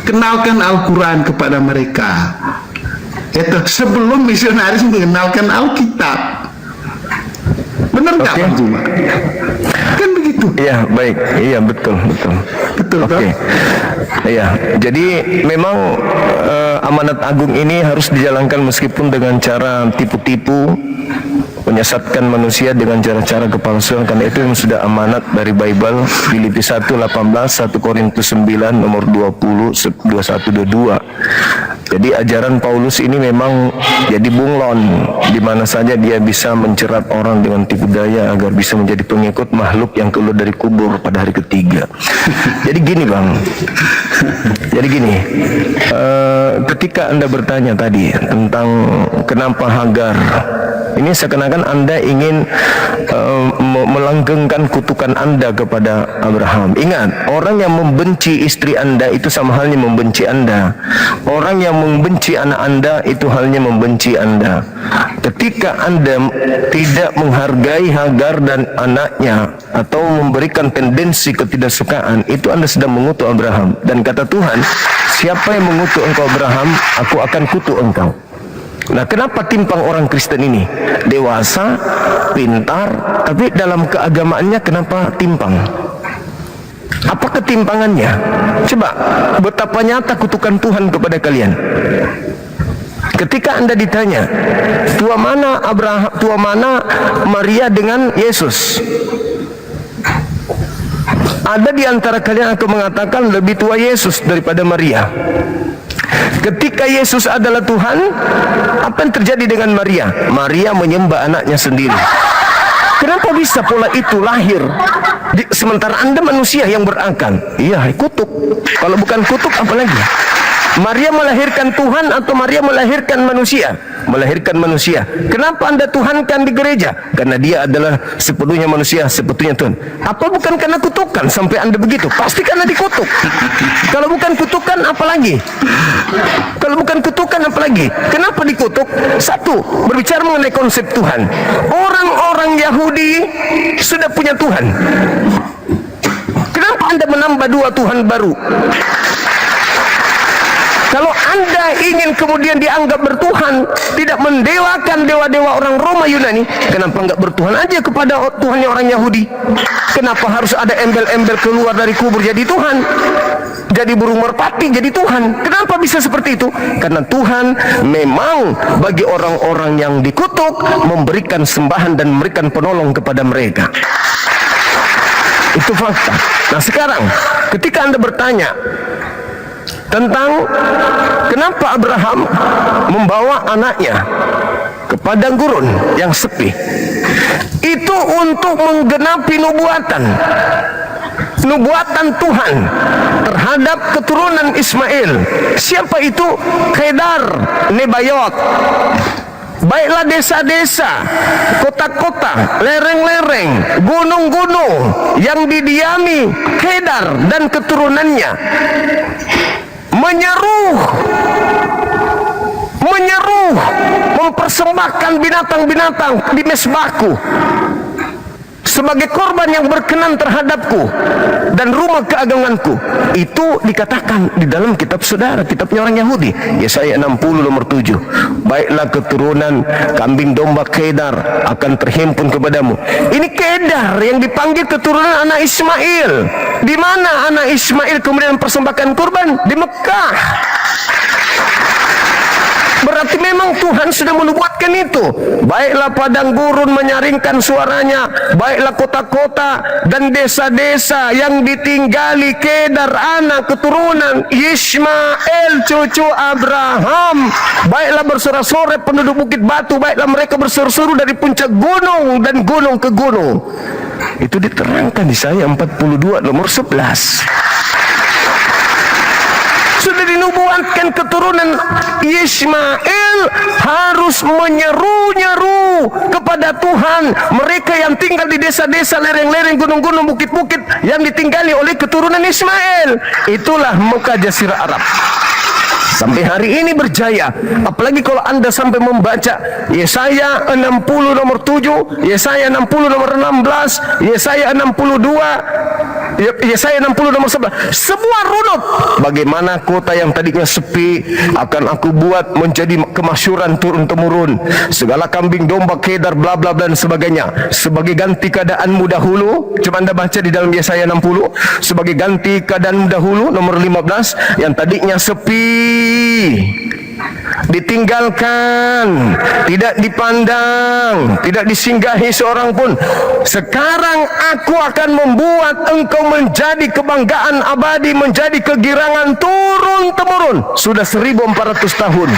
kenalkan Al-Quran kepada mereka, Itu sebelum misionaris mengenalkan Alkitab. Benar nggak, Bang Zuma? Kan begitu. Iya, baik. Iya, betul. Betul, Oke. Iya, jadi memang amanat agung ini harus dijalankan meskipun dengan cara tipu-tipu, menyesatkan manusia dengan cara-cara kepalsuan, karena itu yang sudah amanat dari Bible. Filipi 1:18, 1 Korintus 9 nomor 20, 21, 22. Jadi ajaran Paulus ini memang jadi bunglon, di mana saja dia bisa mencerat orang dengan tipu daya agar bisa menjadi pengikut makhluk yang keluar dari kubur pada hari ketiga. Jadi gini, Bang. Jadi gini, ketika Anda bertanya tadi tentang kenapa Hagar, ini seakan-akan Anda ingin melanggengkan kutukan Anda kepada Abraham. Ingat, orang yang membenci istri Anda itu sama halnya membenci Anda. Orang yang membenci anak Anda itu halnya membenci Anda. Ketika Anda tidak menghargai Hagar dan anaknya atau memberikan tendensi ketidaksukaan, itu Anda sedang mengutuk Abraham. Dan kata Tuhan, siapa yang mengutuk engkau Abraham, aku akan kutuk engkau. Nah, kenapa timpang orang Kristen ini? Dewasa, pintar, tapi dalam keagamaannya kenapa timpang? Apa ketimpangannya? Coba, betapa nyata kutukan Tuhan kepada kalian. Ketika Anda ditanya, tua mana Maria dengan Yesus? Ada di antara kalian akan mengatakan lebih tua Yesus daripada Maria. Ketika Yesus adalah Tuhan, apa yang terjadi dengan Maria? Maria menyembah anaknya sendiri. Kenapa bisa pola itu lahir? Sementara Anda manusia yang berakal. Iya, kutuk. Kalau bukan kutuk, apa lagi? Maria melahirkan Tuhan atau Maria melahirkan manusia? Melahirkan manusia. Kenapa Anda tuhankan di gereja? Karena dia adalah sepenuhnya manusia, sepenuhnya Tuhan. Apa bukan karena kutukan sampai Anda begitu? Pasti karena dikutuk. Kalau bukan kutukan, apa lagi? Kalau bukan kutukan, apa lagi? Kenapa dikutuk? Satu, berbicara mengenai konsep Tuhan. Orang-orang Yahudi sudah punya Tuhan. Kenapa Anda menambah dua Tuhan baru? Kalau Anda ingin kemudian dianggap bertuhan, tidak mendewakan dewa-dewa orang Roma Yunani, kenapa enggak bertuhan aja kepada Tuhannya orang Yahudi? Kenapa harus ada embel-embel keluar dari kubur jadi Tuhan? Jadi burung merpati jadi Tuhan? Kenapa bisa seperti itu? Karena Tuhan memang bagi orang-orang yang dikutuk memberikan sembahan dan memberikan penolong kepada mereka. Itu fakta. Nah, sekarang ketika Anda bertanya tentang kenapa Abraham membawa anaknya ke padang gurun yang sepi, itu untuk menggenapi nubuatan Tuhan terhadap keturunan Ismail. Siapa itu? Kedar, Nebayot. Baiklah desa-desa, kota-kota, lereng-lereng, gunung-gunung yang didiami Kedar dan keturunannya menyeru, mempersembahkan binatang-binatang di mesbahku sebagai korban yang berkenan terhadapku dan rumah keagunganku. Itu dikatakan di dalam kitab saudara, kitabnya orang Yahudi, Yesaya 60 nomor 7. Baiklah keturunan kambing domba Kedar akan terhimpun kepadamu. Ini Kedar yang dipanggil keturunan anak Ismail. Di mana anak Ismail kemudian mempersembahkan kurban? Di Mekah. Berarti memang Tuhan sudah menubuatkan itu. Baiklah padang gurun menyaringkan suaranya, baiklah kota-kota dan desa-desa yang ditinggali Kedar anak keturunan Ismail cucu Abraham. Baiklah bersorak-sorai penduduk Bukit Batu, baiklah mereka berseru-seru dari puncak gunung dan gunung ke gunung. Itu diterangkan di Yesaya 42 nomor 11. Sudah dinubuatkan keturunan Ismail harus menyeru-nyeru kepada Tuhan. Mereka yang tinggal di desa-desa, lereng-lereng, gunung-gunung, bukit-bukit yang ditinggali oleh keturunan Ismail. Itulah Mekah Jazirah Arab. Sampai hari ini berjaya. Apalagi kalau Anda sampai membaca Yesaya 60 nomor 7, Yesaya 60 nomor 16, Yesaya 62 Yesaya 60 nomor 11. Semua runut. Bagaimana kota yang tadinya sepi akan aku buat menjadi kemasyhuran turun-temurun. Segala kambing domba kedar bla bla bla dan sebagainya. Sebagai ganti keadaanmu dahulu. Coba Anda baca di dalam Yesaya 60. Sebagai ganti keadaanmu dahulu nomor 15 yang tadinya sepi, ditinggalkan, tidak dipandang, tidak disinggahi seorang pun. Sekarang aku akan membuat engkau menjadi kebanggaan abadi, menjadi kegirangan turun-temurun. Sudah 1400 tahun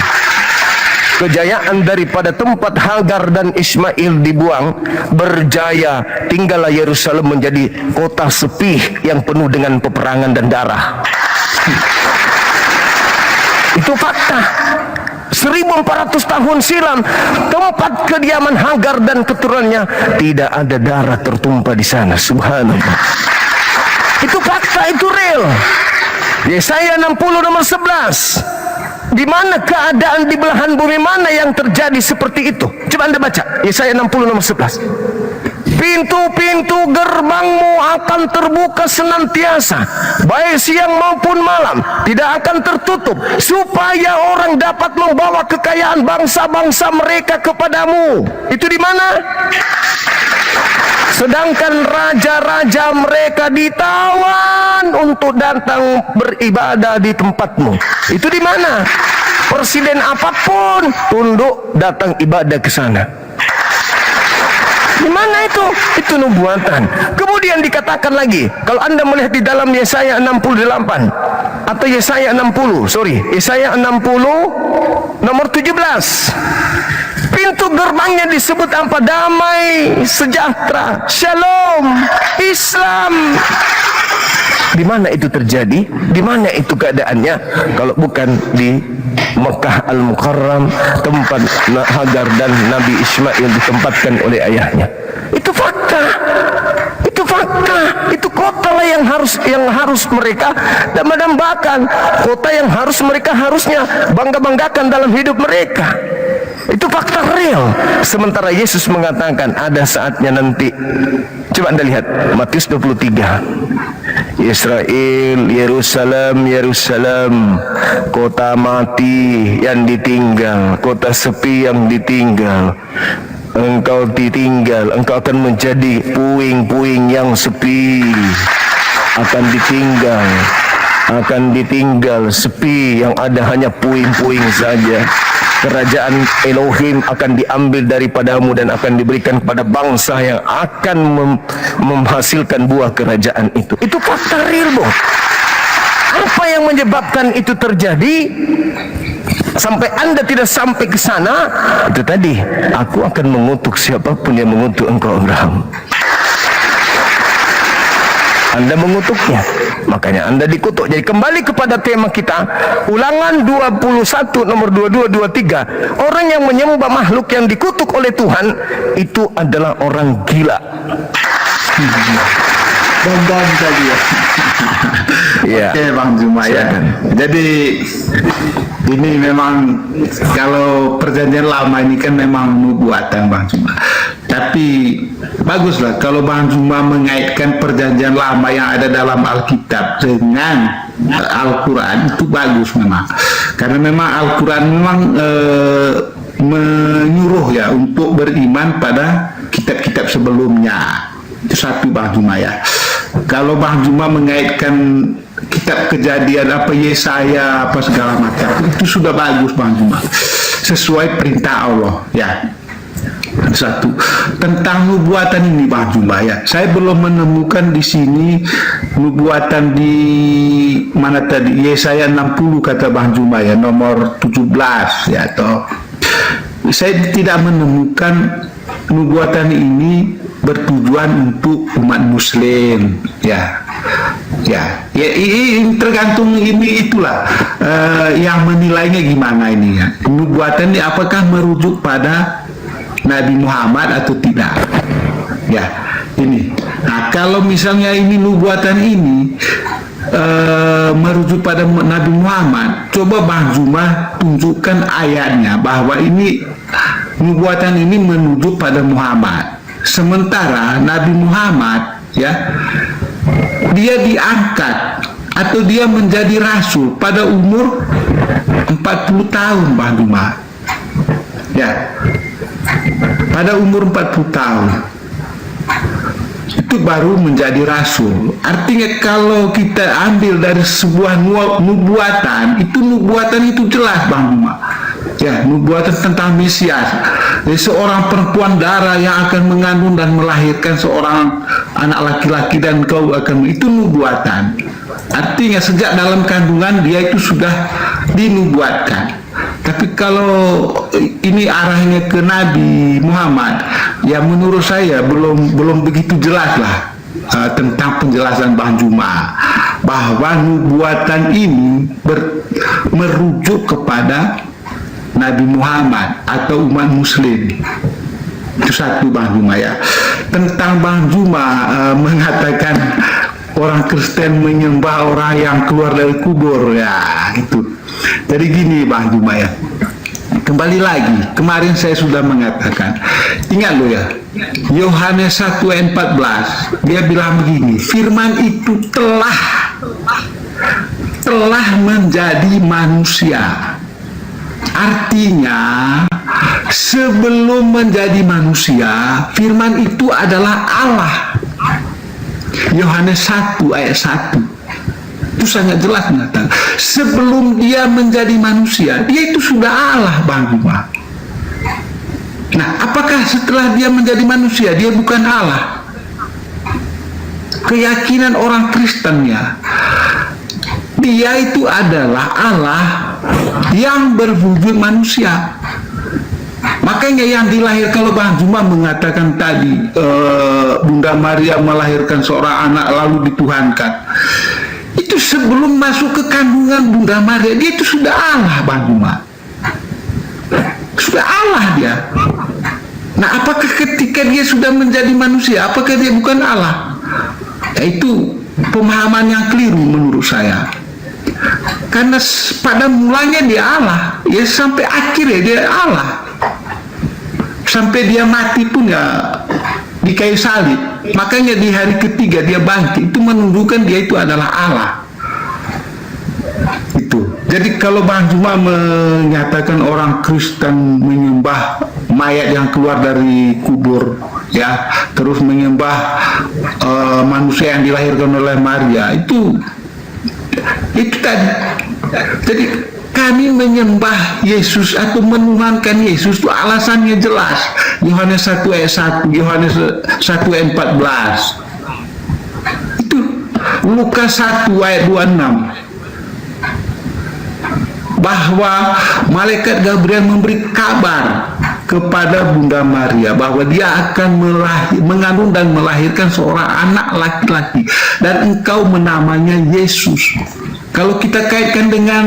kejayaan daripada tempat Hagar dan Ismail dibuang, berjaya. Tinggallah Yerusalem menjadi kota sepi yang penuh dengan peperangan dan darah. Itu fakta. 1400 tahun silam, tempat kediaman Hagar dan keturunannya, tidak ada darah tertumpah di sana. Subhanallah. Itu fakta, itu real. Yesaya 60 nomor 11. Di mana keadaan di belahan bumi mana yang terjadi seperti itu? Coba Anda baca Yesaya 60 nomor 11. Pintu-pintu gerbangmu akan terbuka senantiasa, baik siang maupun malam, tidak akan tertutup, supaya orang dapat membawa kekayaan bangsa-bangsa mereka kepadamu. Itu di mana? Sedangkan raja-raja mereka ditawan untuk datang beribadah di tempatmu. Itu di mana? Presiden apapun tunduk datang ibadah ke sana. Di mana itu? Itu nubuatan. Kemudian dikatakan lagi, kalau Anda melihat di dalam Yesaya 68 atau Yesaya 60, Yesaya 60 nomor 17. Pintu gerbangnya disebut apa? Damai, sejahtera, shalom, Islam. Di mana itu terjadi? Di mana itu keadaannya? Kalau bukan di Mekah Al-Mukarram, tempat Hagar dan Nabi Ismail ditempatkan oleh ayahnya. Itu fakta. Itu fakta. Itu kota lah yang harus mereka dambakan. Kota yang harus mereka harusnya bangga-banggakan dalam hidup mereka. Itu fakta real. Sementara Yesus mengatakan ada saatnya nanti. Coba Anda lihat Matius 23. Israel, Yerusalem, Yerusalem, kota mati yang ditinggal, kota sepi yang ditinggal. Engkau ditinggal, engkau akan menjadi puing-puing yang sepi. Akan ditinggal sepi, yang ada hanya puing-puing saja. Kerajaan Elohim akan diambil daripadamu dan akan diberikan kepada bangsa yang akan menghasilkan buah kerajaan itu. Itu fakta real, Bung. Apa yang menyebabkan itu terjadi sampai Anda tidak sampai ke sana? Itu tadi, aku akan mengutuk siapapun yang mengutuk engkau, Abraham. Anda mengutuknya, makanya Anda dikutuk. Jadi kembali kepada tema kita, Ulangan 21 nomor 22, 23. Orang yang menyembah makhluk yang dikutuk oleh Tuhan itu adalah orang gila. Bom tadi ya. Ya. Oke Bang Juma ya. Jadi ini memang kalau perjanjian lama ini kan memang nubuatan Bang Juma. Tapi baguslah kalau Bang Juma mengaitkan perjanjian lama yang ada dalam Alkitab dengan Al-Quran, itu bagus memang. Karena memang Al-Quran memang menyuruh ya untuk beriman pada kitab-kitab sebelumnya. Itu satu Bang Juma ya. Kalau Bang Juma mengaitkan kitab Kejadian apa Yesaya apa segala macam, itu sudah bagus Bang Juma, sesuai perintah Allah ya. Satu tentang nubuatan ini Bang Juma ya, saya belum menemukan di sini nubuatan di mana tadi Yesaya 60 kata Bang Juma ya, nomor 17 ya, atau saya tidak menemukan nubuatan ini bertujuan untuk umat muslim ya. Ini tergantung ini itulah yang menilainya gimana ini ya. Nubuatan ini apakah merujuk pada Nabi Muhammad atau tidak ya ini. Nah kalau misalnya ini nubuatan ini merujuk pada Nabi Muhammad, coba Bang Juma tunjukkan ayatnya bahwa ini nubuatan ini menuju pada Muhammad. Sementara Nabi Muhammad ya dia diangkat atau dia menjadi rasul pada umur 40 tahun, Bang Juma. Ya, pada umur 40 tahun itu baru menjadi rasul. Artinya kalau kita ambil dari sebuah nubuatan, itu jelas, Bang Juma. Ya, nubuatan tentang Mesias. Jadi seorang perempuan darah yang akan mengandung dan melahirkan seorang anak laki-laki dan kau akan, itu nubuatan. Artinya sejak dalam kandungan dia itu sudah dinubuatkan. Tapi kalau ini arahnya ke Nabi Muhammad, ya menurut saya belum begitu jelas lah tentang penjelasan Bang Juma, bahwa nubuatan ini merujuk kepada Nabi Muhammad atau umat muslim. Itu satu, Bang Juma, ya. Tentang Bang Juma mengatakan orang Kristen menyembah orang yang keluar dari kubur, ya itu. Jadi gini, Bang Juma, ya. Kembali lagi, kemarin saya sudah mengatakan, ingat lo ya, Yohanes 1 ayat 14, dia bilang begini, firman itu telah menjadi manusia. Artinya sebelum menjadi manusia, firman itu adalah Allah. Yohanes 1 ayat 1 itu sangat jelas mengatakan, sebelum dia menjadi manusia, dia itu sudah Allah, Bang Juma. Nah, apakah setelah dia menjadi manusia dia bukan Allah? Keyakinan orang Kristennya, dia itu adalah Allah yang berwujud manusia. Makanya yang dilahirkan, kalau Bang Juma mengatakan tadi Bunda Maria melahirkan seorang anak lalu dituhankan, itu sebelum masuk ke kandungan Bunda Maria dia itu sudah Allah, Bang Juma. Sudah Allah dia. Nah, apakah ketika dia sudah menjadi manusia, apakah dia bukan Allah? Itu pemahaman yang keliru menurut saya. Karena pada mulanya dia Allah, ya sampai akhirnya dia Allah. Sampai dia mati pun ya di kayu salib. Makanya di hari ketiga dia bangkit, itu menunjukkan dia itu adalah Allah. Itu. Jadi kalau Bang Juma menyatakan orang Kristen menyembah mayat yang keluar dari kubur, ya, terus menyembah manusia yang dilahirkan oleh Maria, itu tadi. Jadi kami menyembah Yesus atau menuhankan Yesus itu alasannya jelas. Yohanes 1 ayat 1, Yohanes 1 ayat 14. Itu Lukas 1 ayat 26. Bahwa malaikat Gabriel memberi kabar kepada Bunda Maria bahwa dia akan mengandung dan melahirkan seorang anak laki-laki dan engkau menamanya Yesus. Kalau kita kaitkan dengan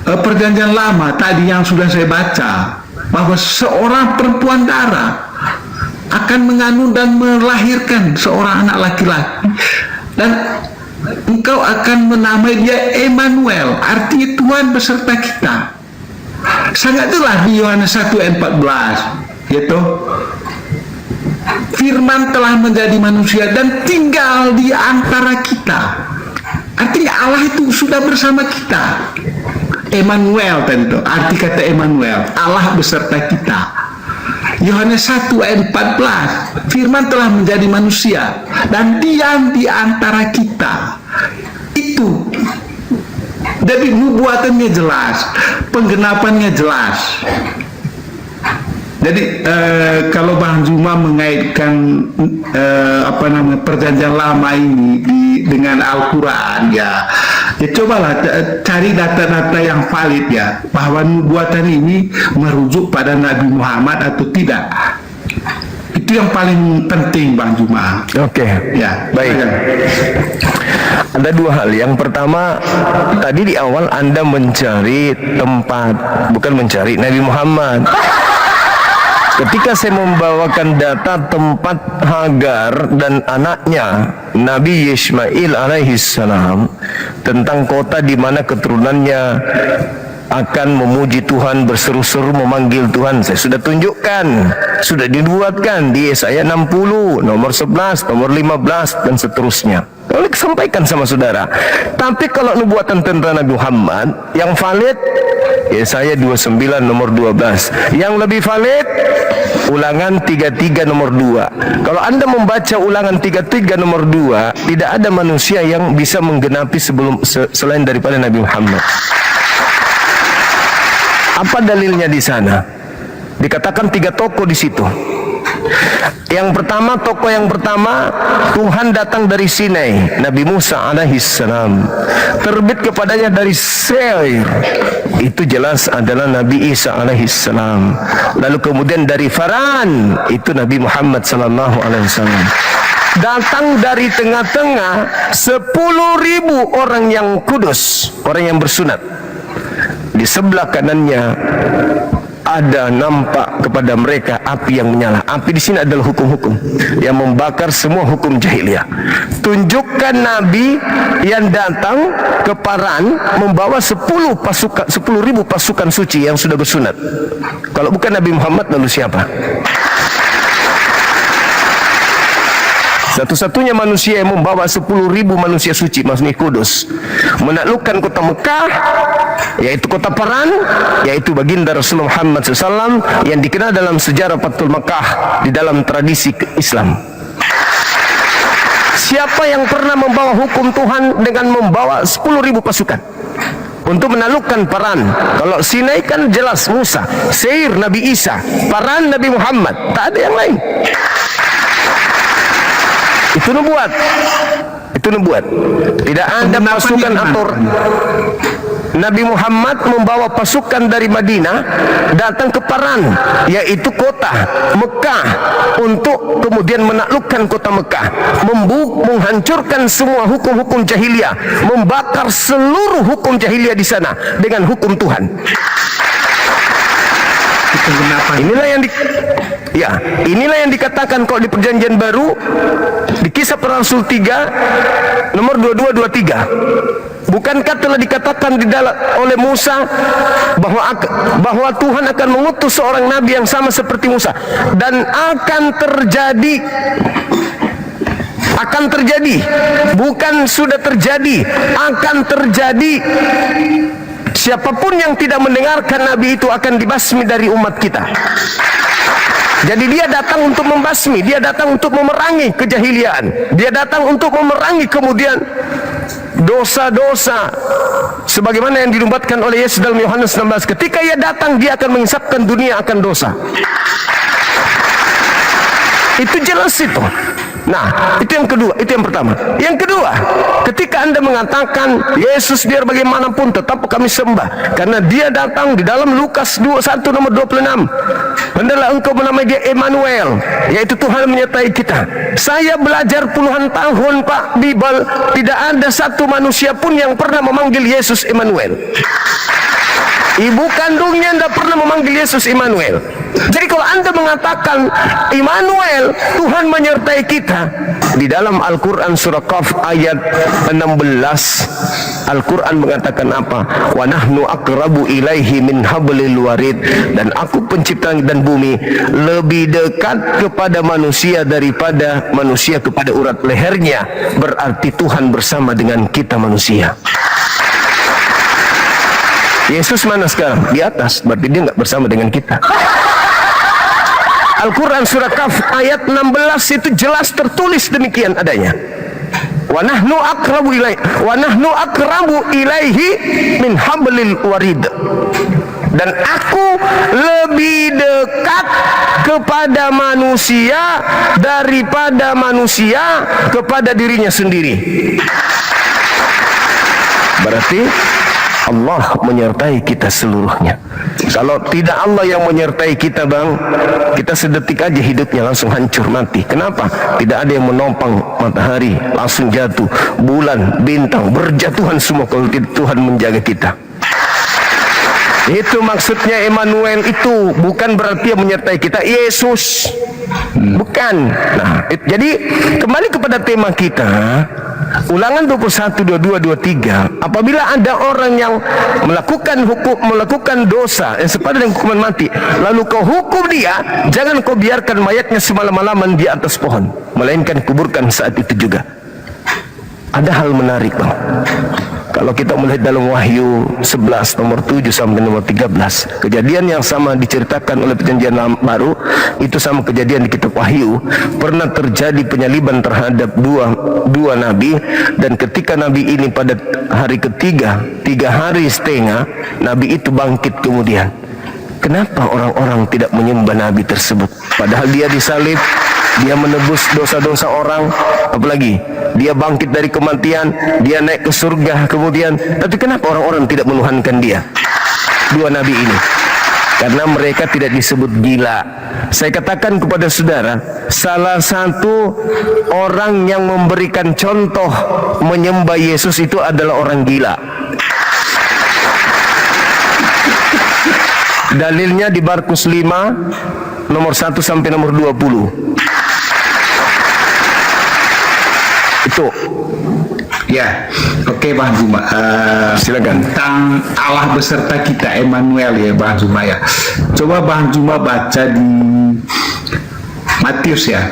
perjanjian lama tadi yang sudah saya baca, bahwa seorang perempuan darah akan mengandung dan melahirkan seorang anak laki-laki dan engkau akan menamai dia Emmanuel, artinya Tuhan beserta kita. Sangat jelas di Yohanes 1 ayat 14, yaitu firman telah menjadi manusia dan tinggal di antara kita. Artinya Allah itu sudah bersama kita. Emmanuel tadi itu, arti kata Emmanuel, Allah beserta kita. Yohanes 1 ayat 14, firman telah menjadi manusia dan diam di antara kita. Itu. Jadi nubuatannya jelas, penggenapannya jelas. Jadi kalau Bang Juma mengaitkan perjanjian lama ini dengan Al-Quran, ya cobalah cari data-data yang valid, ya, bahwa nubuatan ini merujuk pada Nabi Muhammad atau tidak. Itu yang paling penting, Bang Juma. Oke, ya, baik. Ada dua hal. Yang pertama, tadi di awal Anda mencari tempat, bukan mencari Nabi Muhammad. Ketika saya membawakan data tempat Hagar dan anaknya Nabi Ismail alaihissalam, tentang kota di mana keturunannya akan memuji Tuhan, berseru-seru memanggil Tuhan, saya sudah tunjukkan, sudah dibuatkan di Yesaya 60, nomor 11, nomor 15 dan seterusnya. Lalu sampaikan sama saudara. Tapi kalau nubuatan tentang Nabi Muhammad yang valid, Yesaya 29 nomor 12. Yang lebih valid, Ulangan 33 nomor 2. Kalau Anda membaca Ulangan 33 nomor 2, tidak ada manusia yang bisa menggenapi selain daripada Nabi Muhammad. Apa dalilnya di sana? Dikatakan 3 tokoh di situ. Tokoh yang pertama, Tuhan datang dari Sinai, Nabi Musa alaihissalam. Terbit kepadanya dari Seir, itu jelas adalah Nabi Isa alaihissalam. Lalu kemudian dari Faran, itu Nabi Muhammad sallallahu alaihi wasallam. Datang dari tengah-tengah 10.000 orang yang kudus, orang yang bersunat. Di sebelah kanannya ada nampak kepada mereka api yang menyala. Api di sini adalah hukum-hukum yang membakar semua hukum jahiliyah. Tunjukkan Nabi yang datang ke Paran membawa 10.000 pasukan suci yang sudah bersunat. Kalau bukan Nabi Muhammad, lalu siapa? Satu-satunya manusia yang membawa 10.000 manusia suci, maksudnya kudus, menaklukkan kota Mekah, yaitu kota Paran, yaitu baginda Rasulullah Muhammad SAW, yang dikenal dalam sejarah Fathul Mekah di dalam tradisi Islam. Siapa yang pernah membawa hukum Tuhan dengan membawa 10.000 pasukan untuk menaklukkan Paran? Kalau Sinai kan jelas Musa, Seir Nabi Isa, Paran Nabi Muhammad, tak ada yang lain. Itu nubuat. Tidak ada pasukan atau Nabi Muhammad membawa pasukan dari Madinah datang ke Paran, yaitu kota Mekah, untuk kemudian menaklukkan kota Mekah, menghancurkan semua hukum-hukum jahiliyah, membakar seluruh hukum jahiliyah di sana dengan hukum Tuhan. Inilah yang dikatakan kalau di Perjanjian Baru di Kisah Para Rasul 3 nomor 22-23. Bukankah telah dikatakan oleh Musa bahwa Tuhan akan mengutus seorang nabi yang sama seperti Musa, dan akan terjadi, bukan sudah terjadi, akan terjadi. Siapapun yang tidak mendengarkan Nabi itu akan dibasmi dari umat kita. Jadi dia datang untuk membasmi, dia datang untuk memerangi kejahiliaan, dia datang untuk memerangi kemudian dosa-dosa, sebagaimana yang dinubuatkan oleh Yesus dalam Yohanes 16. Ketika ia datang, dia akan mengisapkan dunia akan dosa. Itu jelas itu. Nah, itu yang kedua, itu yang pertama. Yang kedua, ketika Anda mengatakan Yesus biar bagaimanapun tetap kami sembah, karena dia datang di dalam Lukas 21 nomor 26. Hendaklah engkau menamai dia Emmanuel, yaitu Tuhan menyertai kita. Saya belajar puluhan tahun, Pak Bibel, tidak ada satu manusia pun yang pernah memanggil Yesus Emmanuel. Ibu kandungnya tidak pernah memanggil Yesus Immanuel. Jadi kalau Anda mengatakan Immanuel, Tuhan menyertai kita, di dalam Al-Quran surah Qaf ayat 16, Al-Quran mengatakan apa? Wa nahnu aqrabu ilaihi min hablil warid. Dan aku pencipta langit dan bumi lebih dekat kepada manusia daripada manusia kepada urat lehernya. Berarti Tuhan bersama dengan kita manusia. Yesus mana sekarang? Di atas, berarti dia nggak bersama dengan kita. Al-Quran surah Qaf ayat 16 itu jelas tertulis demikian adanya. Wa nahnu aqrabu ilaihi min hablil warid. Dan aku lebih dekat kepada manusia daripada manusia kepada dirinya sendiri. Berarti Allah menyertai kita seluruhnya. Kalau tidak Allah yang menyertai kita, bang, kita sedetik aja hidupnya langsung hancur mati. Kenapa? Tidak ada yang menopang matahari, langsung jatuh. Bulan, bintang, berjatuhan semua kalau tidak Tuhan menjaga kita. Itu maksudnya Emmanuel itu bukan berarti yang menyertai kita Yesus. Bukan. Nah, jadi kembali kepada tema kita, Ulangan 21, 22, 23. Apabila ada orang yang melakukan dosa yang sepadan dengan hukuman mati, lalu kau hukum dia, jangan kau biarkan mayatnya semalam-malaman di atas pohon, melainkan kuburkan saat itu juga. Ada hal menarik, Bang. Kalau kita melihat dalam Wahyu 11 nomor 7 sampai nomor 13, kejadian yang sama diceritakan oleh Perjanjian Baru, itu sama kejadian di kitab Wahyu. Pernah terjadi penyaliban terhadap dua nabi, dan ketika nabi ini pada hari ketiga, 3 hari setengah, nabi itu bangkit kemudian. Kenapa orang-orang tidak menyembah nabi tersebut? Padahal dia disalib, dia menebus dosa-dosa orang, apalagi dia bangkit dari kematian, dia naik ke surga kemudian. Tapi kenapa orang-orang tidak menuhankan dia? Dua nabi ini, karena mereka tidak disebut gila. Saya katakan kepada saudara, salah satu orang yang memberikan contoh menyembah Yesus itu adalah orang gila. Dalilnya di Markus 5 nomor 1 sampai nomor 20. Itu. Ya, oke Bang Zuma. Silakan. Tentang Allah beserta kita, Emmanuel ya Bang Zuma ya. Coba Bang Zuma baca di Matius ya.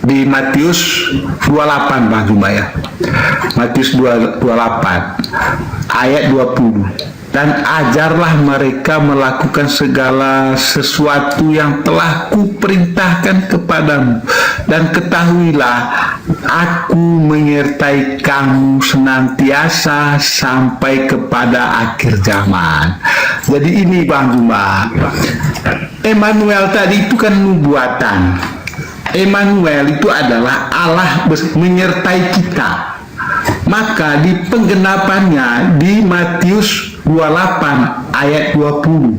Di Matius 28 Bang Zuma ya. Matius 28 ayat 20. Dan ajarlah mereka melakukan segala sesuatu yang telah kuperintahkan kepadamu, dan ketahuilah aku menyertai kamu senantiasa sampai kepada akhir zaman. Jadi ini Bang Zuma, Emmanuel tadi itu kan nubuatan. Emmanuel itu adalah Allah menyertai kita. Maka di penggenapannya di Matius 28 ayat 20.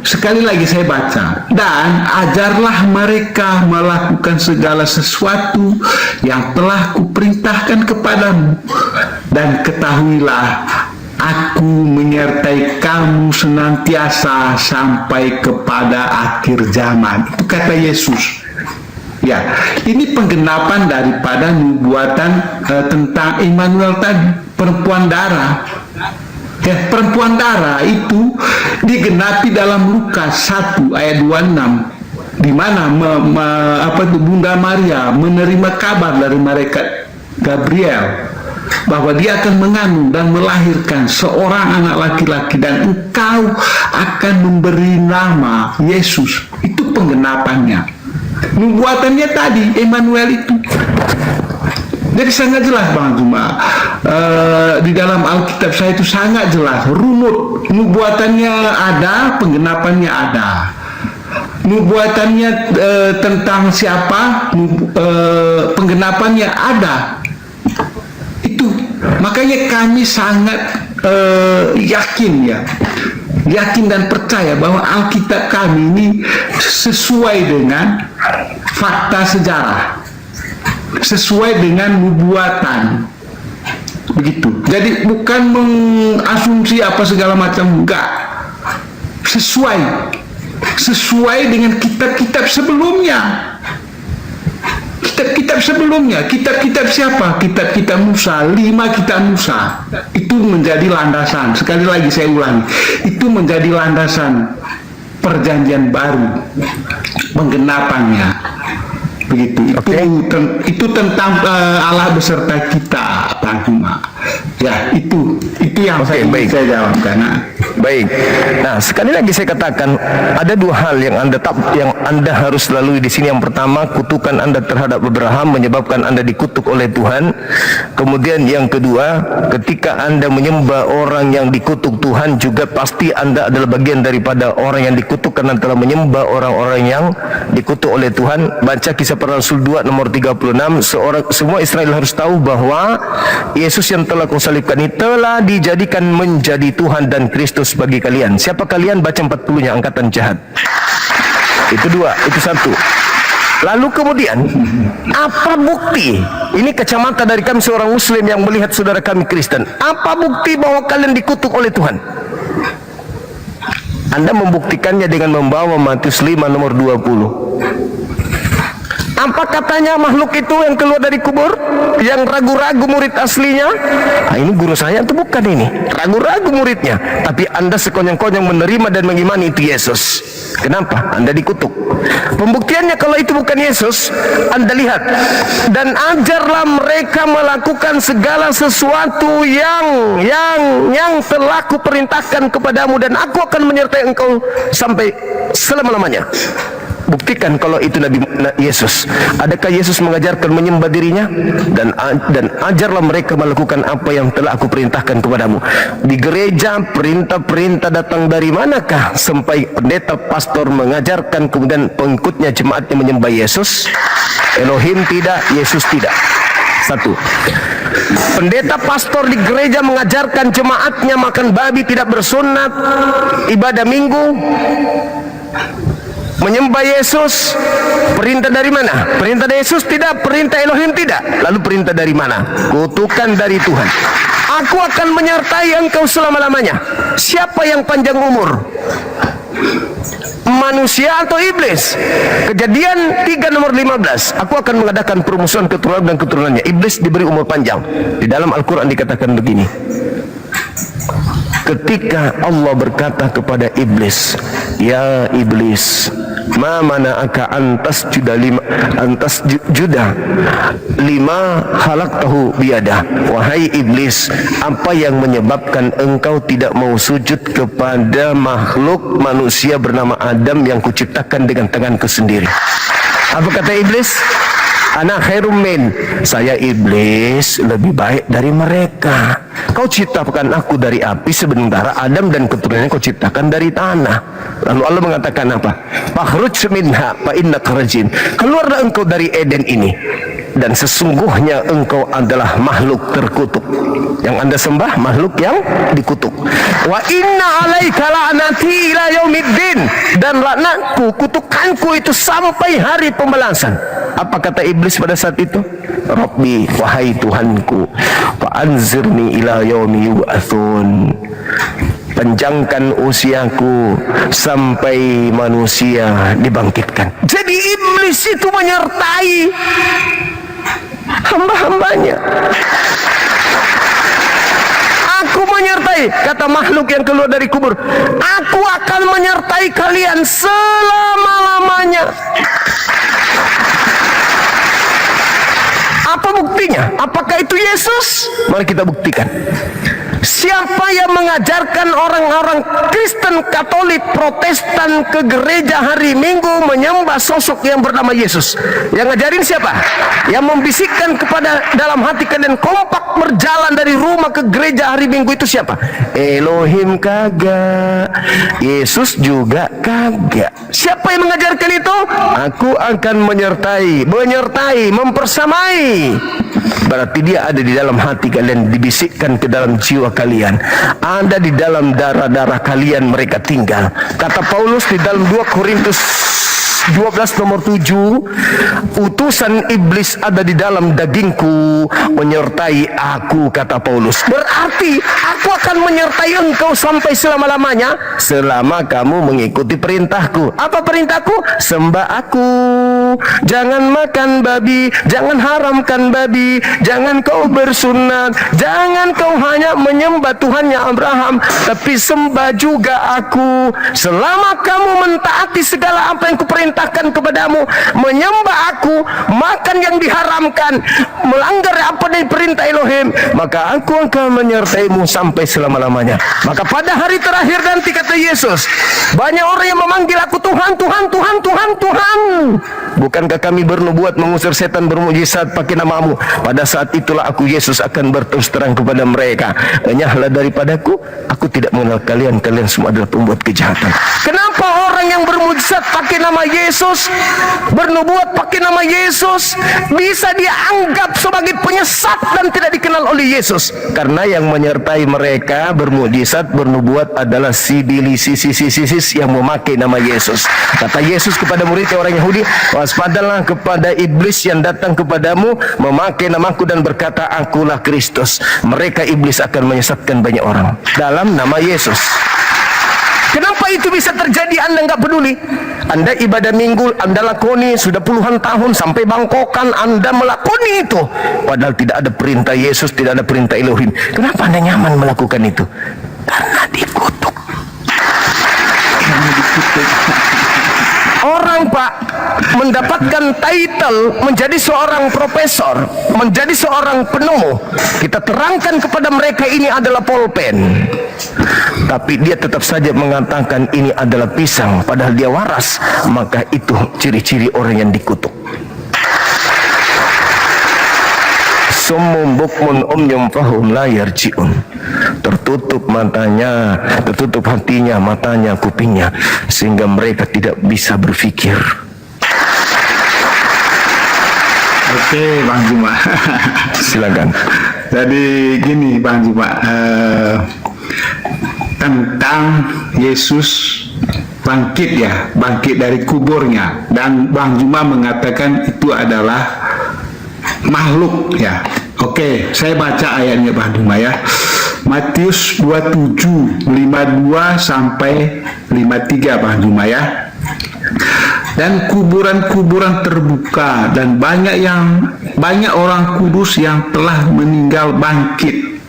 Sekali lagi saya baca. Dan ajarlah mereka melakukan segala sesuatu yang telah kuperintahkan kepadamu, dan ketahuilah aku menyertai kamu senantiasa sampai kepada akhir zaman. Itu kata Yesus. Ya, ini penggenapan daripada nubuatan tentang Immanuel tadi, perempuan darah. Ya, perempuan darah itu digenapi dalam Lukas 1 ayat 26, di mana Bunda Maria menerima kabar dari malaikat Gabriel bahwa dia akan mengandung dan melahirkan seorang anak laki-laki, dan engkau akan memberi nama Yesus. Itu penggenapannya. Nubuatannya tadi, Emmanuel itu. Jadi sangat jelas Bang Zuma, di dalam Alkitab saya itu sangat jelas, runut. Nubuatannya ada, penggenapannya ada. Nubuatannya tentang siapa, penggenapannya ada. Itu makanya kami sangat yakin dan percaya bahwa Alkitab kami ini sesuai dengan fakta sejarah, sesuai dengan nubuatan, begitu. Jadi bukan mengasumsi apa segala macam, enggak. Sesuai dengan kitab-kitab sebelumnya. Kitab-kitab siapa? Kitab-kitab Musa, 5 kitab Musa. Itu menjadi landasan. Sekali lagi saya ulangi, itu menjadi landasan perjanjian baru, penggenapannya. Begitu. Itu tentang Allah beserta kita, Pak Juma. Ya, itu yang saya jawabkan. Baik. Nah, sekali lagi saya katakan ada dua hal yang Anda harus lalui di sini. Yang pertama, kutukan Anda terhadap Abraham menyebabkan Anda dikutuk oleh Tuhan. Kemudian yang kedua, ketika Anda menyembah orang yang dikutuk Tuhan, juga pasti Anda adalah bagian daripada orang yang dikutuk karena telah menyembah orang-orang yang dikutuk oleh Tuhan. Baca Kisah Para Rasul 2 nomor 36. Semua Israel harus tahu bahwa Yesus yang telah kau salibkan ini telah dijadikan menjadi Tuhan dan Kristus bagi kalian. Siapa kalian? Baca 40-nya, angkatan jahat. Itu dua, itu satu. Lalu kemudian, apa bukti? Ini kacamata dari kami seorang Muslim yang melihat saudara kami Kristen. Apa bukti bahwa kalian dikutuk oleh Tuhan? Anda membuktikannya dengan membawa Matius 5 nomor 20. Apa katanya makhluk itu yang keluar dari kubur? Yang ragu-ragu murid aslinya? Nah, ini guru saya itu bukan ini. Ragu-ragu muridnya. Tapi Anda sekonyong-konyong menerima dan mengimani itu Yesus. Kenapa? Anda dikutuk. Pembuktiannya kalau itu bukan Yesus, Anda lihat. Dan ajarlah mereka melakukan segala sesuatu yang telah kuperintahkan kepadamu, dan aku akan menyertai engkau sampai selama-lamanya. Buktikan kalau itu Nabi Yesus. Adakah Yesus mengajarkan menyembah dirinya? Dan ajarlah mereka melakukan apa yang telah aku perintahkan kepadamu. Di gereja perintah-perintah datang dari manakah sampai pendeta pastor mengajarkan kemudian pengikutnya jemaatnya menyembah Yesus? Elohim tidak, Yesus tidak. Satu, pendeta pastor di gereja mengajarkan jemaatnya makan babi, tidak bersunat, ibadah minggu, menyembah Yesus. Perintah dari mana? Perintah dari Yesus tidak, perintah Elohim tidak. Lalu perintah dari mana? Kutukan dari Tuhan. Aku akan menyertai engkau selama-lamanya. Siapa yang panjang umur? Manusia atau iblis? Kejadian 3 nomor 15. Aku akan mengadakan permusuhan keturunan dan keturunannya. Iblis diberi umur panjang. Di dalam Al-Quran dikatakan begini. Ketika Allah berkata kepada iblis, ya iblis, ma mana'aka antas juda lima halaqtahu biyadah. Wahai iblis, apa yang menyebabkan engkau tidak mau sujud kepada makhluk manusia bernama Adam yang kuciptakan dengan tanganku sendiri? Apa kata iblis? Ana khairum min, saya iblis lebih baik dari mereka. Kau ciptakan aku dari api, sementara Adam dan keturunannya kau ciptakan dari tanah. Lalu Allah mengatakan apa? Fakhruj minha fa innaka rajim. Keluarlah engkau dari Eden ini, dan sesungguhnya engkau adalah makhluk terkutuk. Yang Anda sembah makhluk yang dikutuk. Wa inna alaika la'nati ila yaumiddin, dan laknatku, kutukanku itu sampai hari pembalasan. Apa kata iblis pada saat itu? Rabbi, wahai Tuhanku, fa'anzirni ila yaumi yub'atsun. Panjangkan usiaku sampai manusia dibangkitkan. Jadi iblis itu menyertai hamba-hambanya. Aku menyertai, kata makhluk yang keluar dari kubur, aku akan menyertai kalian selama-lamanya. Apa buktinya? Apakah itu Yesus? Mari kita buktikan. Siapa yang mengajarkan orang-orang Kristen, Katolik, Protestan ke gereja hari Minggu menyembah sosok yang bernama Yesus? Yang ngajarin siapa? Yang membisikkan kepada dalam hati kalian kompak berjalan dari rumah ke gereja hari Minggu itu siapa? Elohim kagak, Yesus juga kagak. Siapa yang mengajarkan itu? Aku akan menyertai, mempersamai. Berarti dia ada di dalam hati kalian, dibisikkan ke dalam jiwa kalian, ada di dalam darah-darah kalian mereka tinggal. Kata Paulus di dalam 2 Korintus 12 nomor 7, utusan iblis ada di dalam dagingku menyertai aku, kata Paulus. Berarti aku akan menyertai engkau sampai selama-lamanya, selama kamu mengikuti perintahku. Apa perintahku? Sembah aku, jangan makan babi, jangan haramkan babi, jangan kau bersunat, jangan kau hanya menyembah Tuhannya Abraham, tapi sembah juga aku. Selama kamu mentaati segala apa yang kuperintahkan kepadamu, menyembah aku, makan yang diharamkan, melanggar apa dari perintah Elohim, maka aku akan menyertaimu sampai selama-lamanya. Maka pada hari terakhir nanti, kata Yesus, banyak orang yang memanggil aku Tuhan, Tuhan, Tuhan, Tuhan, Tuhan. Bukankah kami bernubuat mengusir setan, bermujizat pakai namamu? Pada saat itulah aku, Yesus, akan berterus terang kepada mereka, enyahlah daripadaku, aku tidak mengenal kalian, kalian semua adalah pembuat kejahatan. Kenapa orang yang bermujizat pakai nama Yesus, bernubuat pakai nama Yesus, bisa dianggap sebagai penyesat dan tidak dikenal oleh Yesus? Karena yang menyertai mereka bermujizat, bernubuat adalah sisis yang memakai nama Yesus. Kata Yesus kepada muridnya orang Yahudi, waspadalah kepada iblis yang datang kepadamu memakai namaku dan berkata akulah Kristus. Mereka iblis akan menyesatkan banyak orang dalam nama Yesus. Kenapa itu bisa terjadi? Anda nggak peduli. Anda ibadah minggu, Anda lakoni sudah puluhan tahun, sampai bangkokan Anda melakoni itu, padahal tidak ada perintah Yesus, tidak ada perintah Elohim. Kenapa Anda nyaman melakukan itu? Karena dikutuk. Orang, Pak, mendapatkan title menjadi seorang profesor, menjadi seorang penemu, kita terangkan kepada mereka ini adalah pulpen, tapi dia tetap saja mengatakan ini adalah pisang, padahal dia waras. Maka itu ciri-ciri orang yang dikutuk. Summum bukmun umyum fahum la yarji'un. Tertutup matanya, tertutup hatinya, matanya, kupingnya, sehingga mereka tidak bisa berpikir. Oke, Bang Juma. Silakan. Jadi gini, Bang Juma, tentang Yesus bangkit ya, bangkit dari kuburnya, dan Bang Juma mengatakan itu adalah makhluk ya. Oke, saya baca ayatnya Bang Juma ya. Matius 27 52 sampai 53 Bang Juma ya. Dan kuburan-kuburan terbuka, dan banyak orang kudus yang telah meninggal bangkit.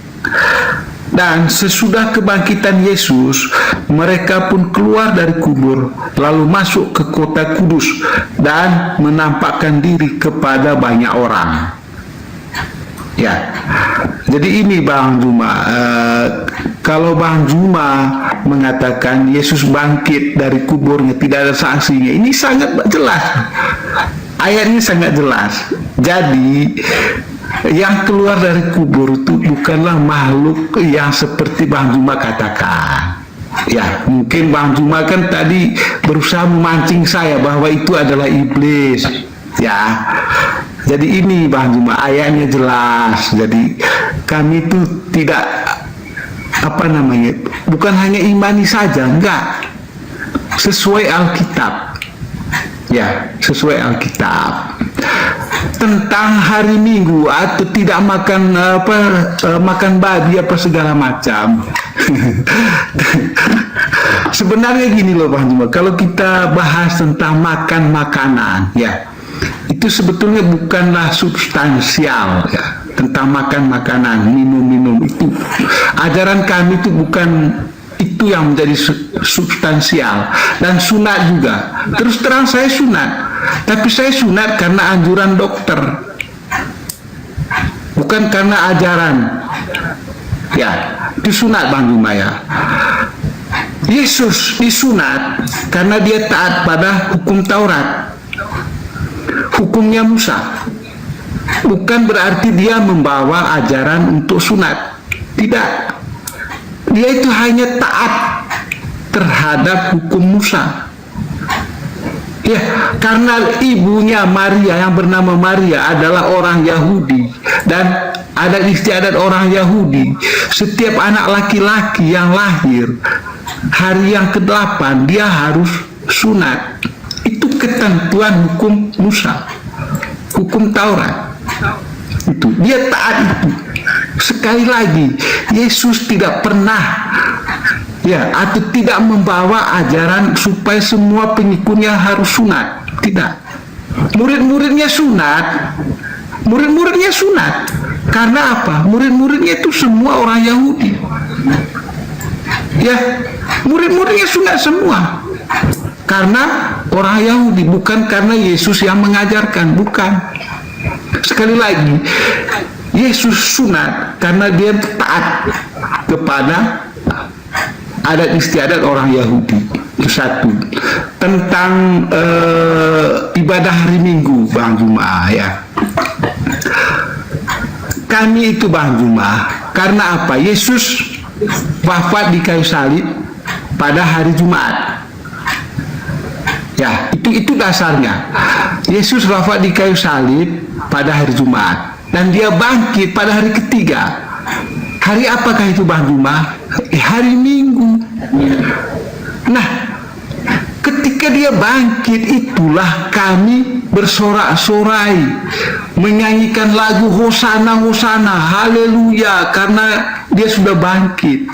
Dan sesudah kebangkitan Yesus, mereka pun keluar dari kubur, lalu masuk ke kota kudus dan menampakkan diri kepada banyak orang. Ya, jadi ini Bang Juma, kalau Bang Juma mengatakan Yesus bangkit dari kuburnya, tidak ada saksinya, ini sangat jelas, ayatnya sangat jelas. Jadi yang keluar dari kubur itu bukanlah makhluk yang seperti Bang Juma katakan. Ya, mungkin Bang Juma kan tadi berusaha memancing saya bahwa itu adalah iblis. Ya, jadi ini Bang Juma, ayatnya jelas. Jadi kami itu tidak bukan hanya imani saja, enggak, sesuai Alkitab. Ya, sesuai Alkitab. Tentang hari Minggu atau tidak makan makan babi apa segala macam. Sebenarnya gini loh Bang Juma, kalau kita bahas tentang makan makanan ya, itu sebetulnya bukanlah substansial ya. Tentang makan makanan, minum itu ajaran kami itu bukan itu yang menjadi substansial, dan sunat juga. Terus terang saya sunat, tapi saya sunat karena anjuran dokter, bukan karena ajaran. Ya, itu sunat Bang Juma ya. Yesus disunat karena dia taat pada hukum Taurat, hukumnya Musa. Bukan berarti dia membawa ajaran untuk sunat, tidak. Dia itu hanya taat terhadap hukum Musa. Ya, karena ibunya Maria yang bernama Maria adalah orang Yahudi, dan adat istiadat orang Yahudi, setiap anak laki-laki yang lahir hari yang ke-8 dia harus sunat. Itu ketentuan hukum Musa, hukum Taurat. Itu dia taat itu. Sekali lagi, Yesus tidak pernah atau tidak membawa ajaran supaya semua pengikutnya harus sunat. Tidak. Murid-muridnya sunat. Karena apa? Murid-muridnya itu semua orang Yahudi. Ya, murid-muridnya sunat semua. Karena orang Yahudi, bukan karena Yesus yang mengajarkan, bukan. Sekali lagi, Yesus sunat karena dia taat kepada adat istiadat orang Yahudi. Itu satu. Tentang ibadah hari Minggu Bang Juma ya. Kami itu Bang Juma, karena apa? Yesus wafat di kayu salib pada hari Jumat. Ya, itu dasarnya. Yesus wafat di kayu salib pada hari Jumat, dan dia bangkit pada hari ketiga. Hari apakah itu Bang Juma? Hari Minggu. Nah, ketika dia bangkit, itulah kami bersorak-sorai, menyanyikan lagu Hosana Hosana, haleluya, karena dia sudah bangkit.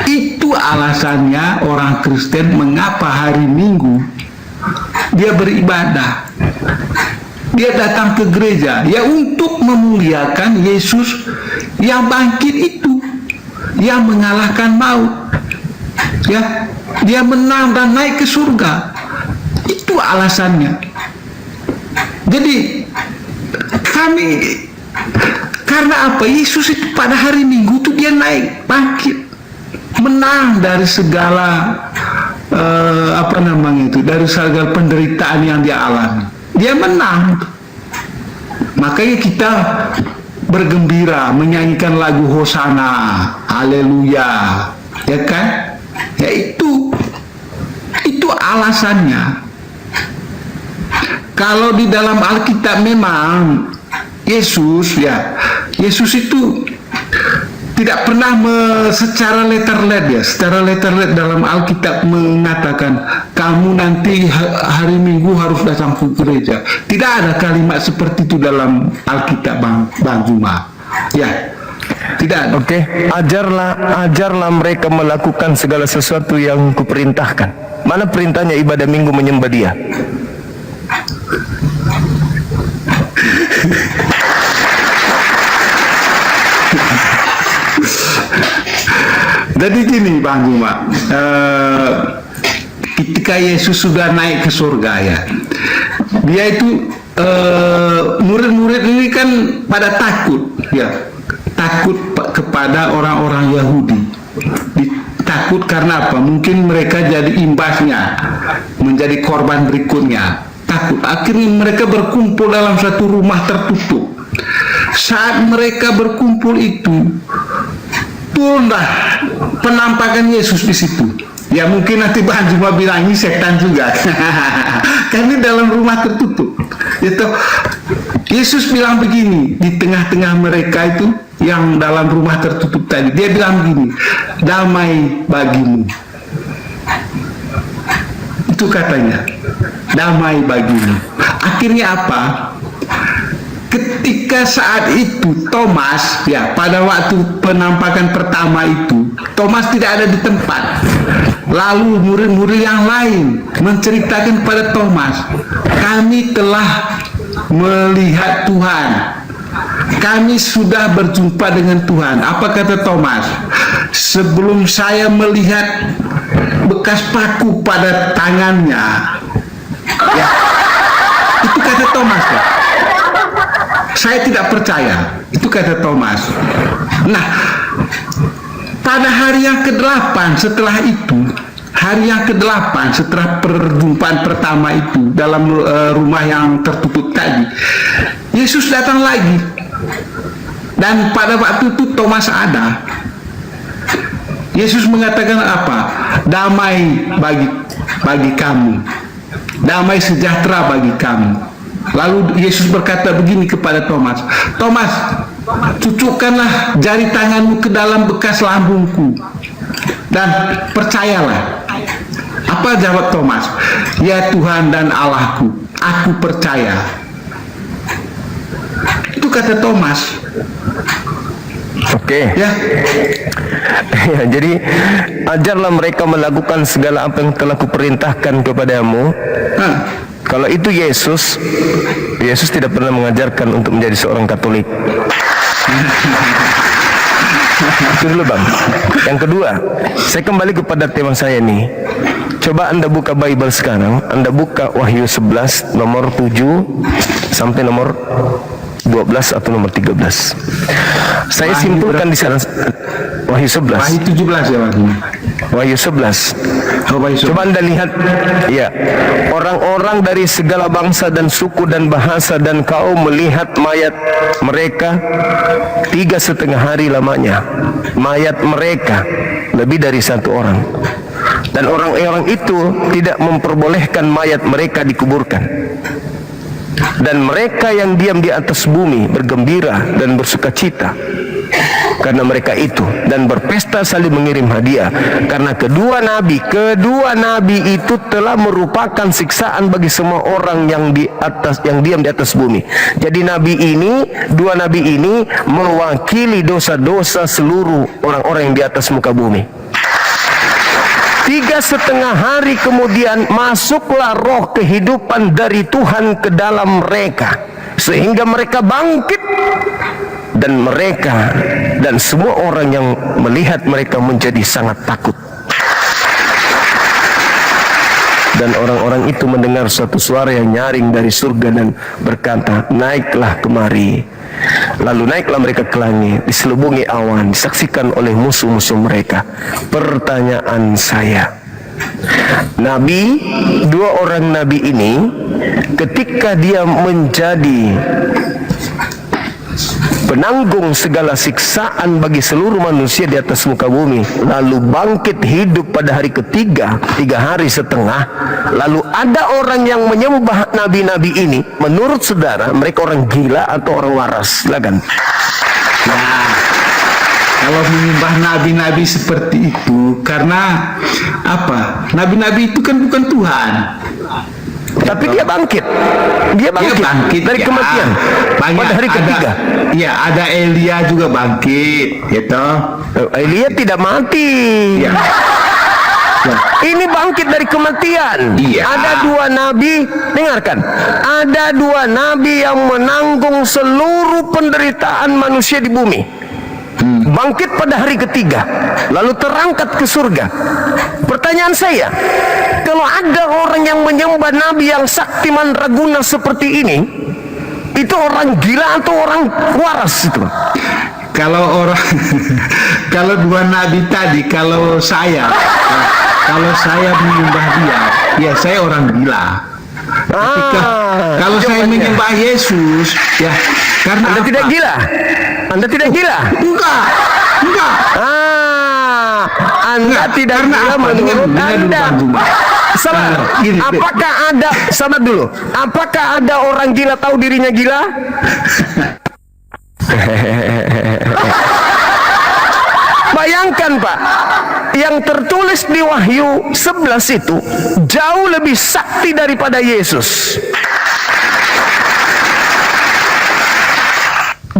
Itu alasannya orang Kristen mengapa hari Minggu dia beribadah. Dia datang ke gereja ya untuk memuliakan Yesus yang bangkit itu, yang mengalahkan maut. Ya, dia menang dan naik ke surga. Itu alasannya. Jadi kami, karena apa? Yesus itu pada hari Minggu itu dia naik, bangkit, menang dari segala dari segala penderitaan yang dia alami. Dia menang. Makanya kita bergembira, menyanyikan lagu Hosana, Haleluya, ya kan? Ya itu alasannya. Kalau di dalam Alkitab memang Yesus itu tidak pernah secara letterlet dalam Alkitab mengatakan kamu nanti hari Minggu harus datang ke gereja. Tidak ada kalimat seperti itu dalam Alkitab, Bang Juma. Ya, tidak ada. Oke, ajarlah mereka melakukan segala sesuatu yang kuperintahkan. Mana perintahnya ibadah Minggu menyembah Dia? Jadi gini Bang Juma, ketika Yesus sudah naik ke surga ya, dia itu murid-murid ini kan pada takut ya, takut kepada orang-orang Yahudi. Takut karena apa? Mungkin mereka jadi imbasnya, menjadi korban berikutnya. Takut. Akhirnya mereka berkumpul dalam satu rumah tertutup. Saat mereka berkumpul itu, turunlah penampakan Yesus di situ. Ya mungkin nanti Bang Juma bilang ini setan juga. Karena dalam rumah tertutup. Itu Yesus bilang begini di tengah-tengah mereka itu yang dalam rumah tertutup tadi. Dia bilang begini, damai bagimu. Itu katanya, damai bagimu. Akhirnya apa? Ketika saat itu Thomas, ya pada waktu penampakan pertama itu, Thomas tidak ada di tempat. Lalu murid-murid yang lain menceritakan pada Thomas, kami telah melihat Tuhan, kami sudah berjumpa dengan Tuhan. Apa kata Thomas? Sebelum saya melihat bekas paku pada tangannya, ya, itu kata Thomas ya. Saya tidak percaya. Itu kata Thomas. Nah, pada hari yang ke-8 setelah itu, hari yang ke-8 setelah perjumpaan pertama itu dalam rumah yang tertutup tadi, Yesus datang lagi. Dan pada waktu itu Thomas ada. Yesus mengatakan apa? Damai bagi kamu. Damai sejahtera bagi kamu. Lalu Yesus berkata begini kepada Thomas, Thomas, cucukkanlah jari tanganmu ke dalam bekas lambungku dan percayalah. Apa jawab Thomas? Ya Tuhan dan Allahku, aku percaya. Itu kata Thomas. Oke. Ya. Ya, jadi ajarlah mereka melakukan segala apa yang telah kuperintahkan kepadamu. Kalau itu Yesus tidak pernah mengajarkan untuk menjadi seorang Katolik. Itu dulu Bang. Yang kedua, saya kembali kepada tema saya nih. Coba Anda buka Bible sekarang, Anda buka Wahyu 11 nomor 7 sampai nomor 12 atau nomor 13. Saya simpulkan di sana Wahyu 11. Wahyu 17 ya Wahyu. Wahyu 11. Coba Anda lihat ya, orang-orang dari segala bangsa dan suku dan bahasa dan kaum melihat mayat mereka 3,5 hari lamanya. Mayat mereka lebih dari 1 orang. Dan orang-orang itu tidak memperbolehkan mayat mereka dikuburkan. Dan mereka yang diam di atas bumi bergembira dan bersukacita karena mereka itu, dan berpesta saling mengirim hadiah karena kedua nabi itu telah merupakan siksaan bagi semua orang yang diam di atas bumi. Jadi dua nabi ini mewakili dosa-dosa seluruh orang-orang yang di atas muka bumi. 3,5 hari kemudian masuklah roh kehidupan dari Tuhan ke dalam mereka, sehingga mereka bangkit, dan mereka dan semua orang yang melihat mereka menjadi sangat takut. Dan orang-orang itu mendengar suatu suara yang nyaring dari surga dan berkata, naiklah kemari. Lalu naiklah mereka ke langit, diselubungi awan, disaksikan oleh musuh-musuh mereka. Pertanyaan saya, dua orang nabi ini, ketika dia menjadi penanggung segala siksaan bagi seluruh manusia di atas muka bumi, lalu bangkit hidup pada hari ketiga, 3,5 hari, lalu ada orang yang menyembah nabi-nabi ini, menurut saudara mereka orang gila atau orang waras? Silakan. Nah, kalau menyembah nabi-nabi seperti itu, karena apa? Nabi-nabi itu kan bukan Tuhan. Tapi dia bangkit dari kematian pada hari ketiga. Iya, ada Elia juga bangkit, gitu. Elia tidak mati. Ya. Ini bangkit dari kematian. Iya. Ada 2 nabi, dengarkan. Ada 2 nabi yang menanggung seluruh penderitaan manusia di bumi. Bangkit pada hari ketiga, lalu terangkat ke surga. Pertanyaan saya, kalau ada orang yang menyembah nabi yang sakti mandraguna seperti ini, itu orang gila atau orang waras itu? Kalau orang, kalau 2 nabi tadi, kalau saya menyembah dia, ya saya orang gila. Kalau saya menyembah Yesus, ya karena Anda apa? tidak gila. Anda tidak gila. Enggak. Anda tidak gila menurut Anda. Sabar. Apakah ada? Sabar dulu. Apakah ada orang gila tahu dirinya gila? Bayangkan Pak, yang tertulis di Wahyu 11 itu jauh lebih sakti daripada Yesus.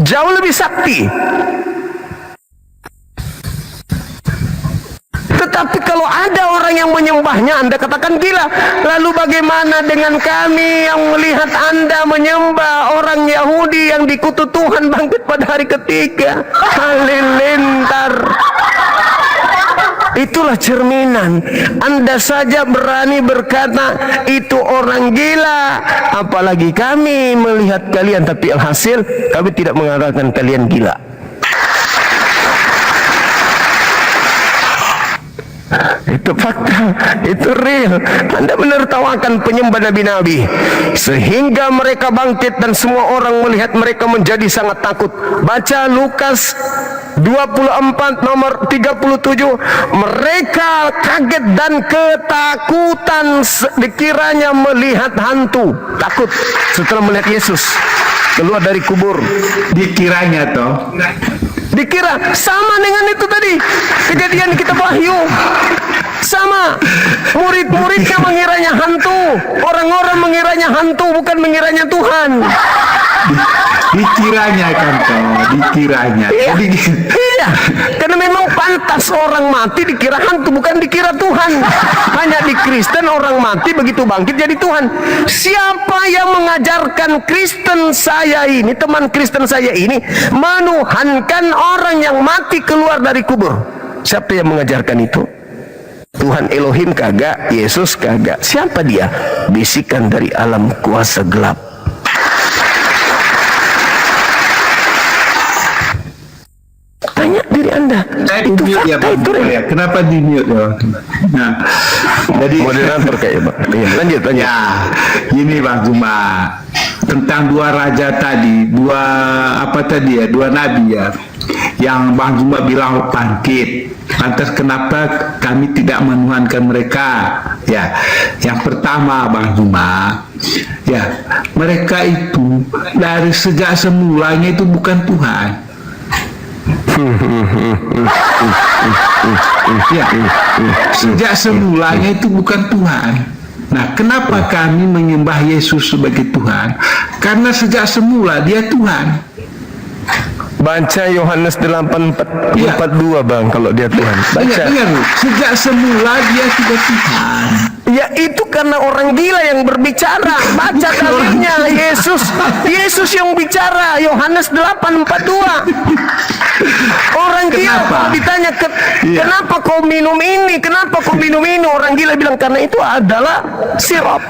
Jauh lebih sakti. Tetapi kalau ada orang yang menyembahnya, Anda katakan gila. Lalu bagaimana dengan kami yang melihat Anda menyembah orang Yahudi yang dikutuk Tuhan bangkit pada hari ketiga? Halilintar. Itulah cerminan. Anda saja berani berkata itu orang gila, apalagi kami melihat kalian. Tapi alhasil kami tidak mengatakan kalian gila. Itu fakta, itu real. Anda menertawakan penyembah nabi-nabi sehingga mereka bangkit dan semua orang melihat mereka menjadi sangat takut. Baca Lukas 24 nomor 37. Mereka kaget dan ketakutan dikiranya melihat hantu. Takut setelah melihat Yesus keluar dari kubur. Dikiranya toh. Dikira sama dengan itu tadi kejadian kita Wahyu, sama. Murid-muridnya mengiranya hantu, orang-orang mengiranya hantu, bukan mengiranya Tuhan. Dikiranya kan toh, dikiranya. Iya, iya. Karena memang pantas orang mati dikira hantu, bukan dikira Tuhan. Hanya di Kristen orang mati begitu bangkit jadi Tuhan. Siapa yang mengajarkan Kristen saya ini, teman Kristen saya ini, menuhankan orang yang mati keluar dari kubur? Siapa yang mengajarkan itu? Tuhan Elohim kagak, Yesus kagak. Siapa dia? Bisikan dari alam kuasa gelap. Tanya diri Anda. Itu fakta, itu ya. Kenapa di mute ya? Nah, jadi moderator kayak Pak. Iya, lanjut. Ya, ini Bang Zuma tentang 2 raja tadi, 2 nabi ya, yang Bang Zuma bilang bangkit. Lantas kenapa kami tidak menuhankan mereka? Ya, yang pertama Bang Zuma, ya mereka itu dari sejak semulanya itu bukan Tuhan. Ya, sejak semulanya itu bukan Tuhan. Nah, kenapa kami menyembah Yesus sebagai Tuhan? Karena sejak semula dia Tuhan. Baca Yohanes 8:42 Bang, kalau dia Tuhan. Baca. Dengar, sejak semula dia sudah Tuhan. Ya itu karena orang gila yang berbicara. Baca dalilnya. Yesus yang bicara. Yohanes 8:42. Orang gila kalau ditanya kenapa kau minum ini, kenapa kau minum ini, orang gila bilang karena itu adalah sirup.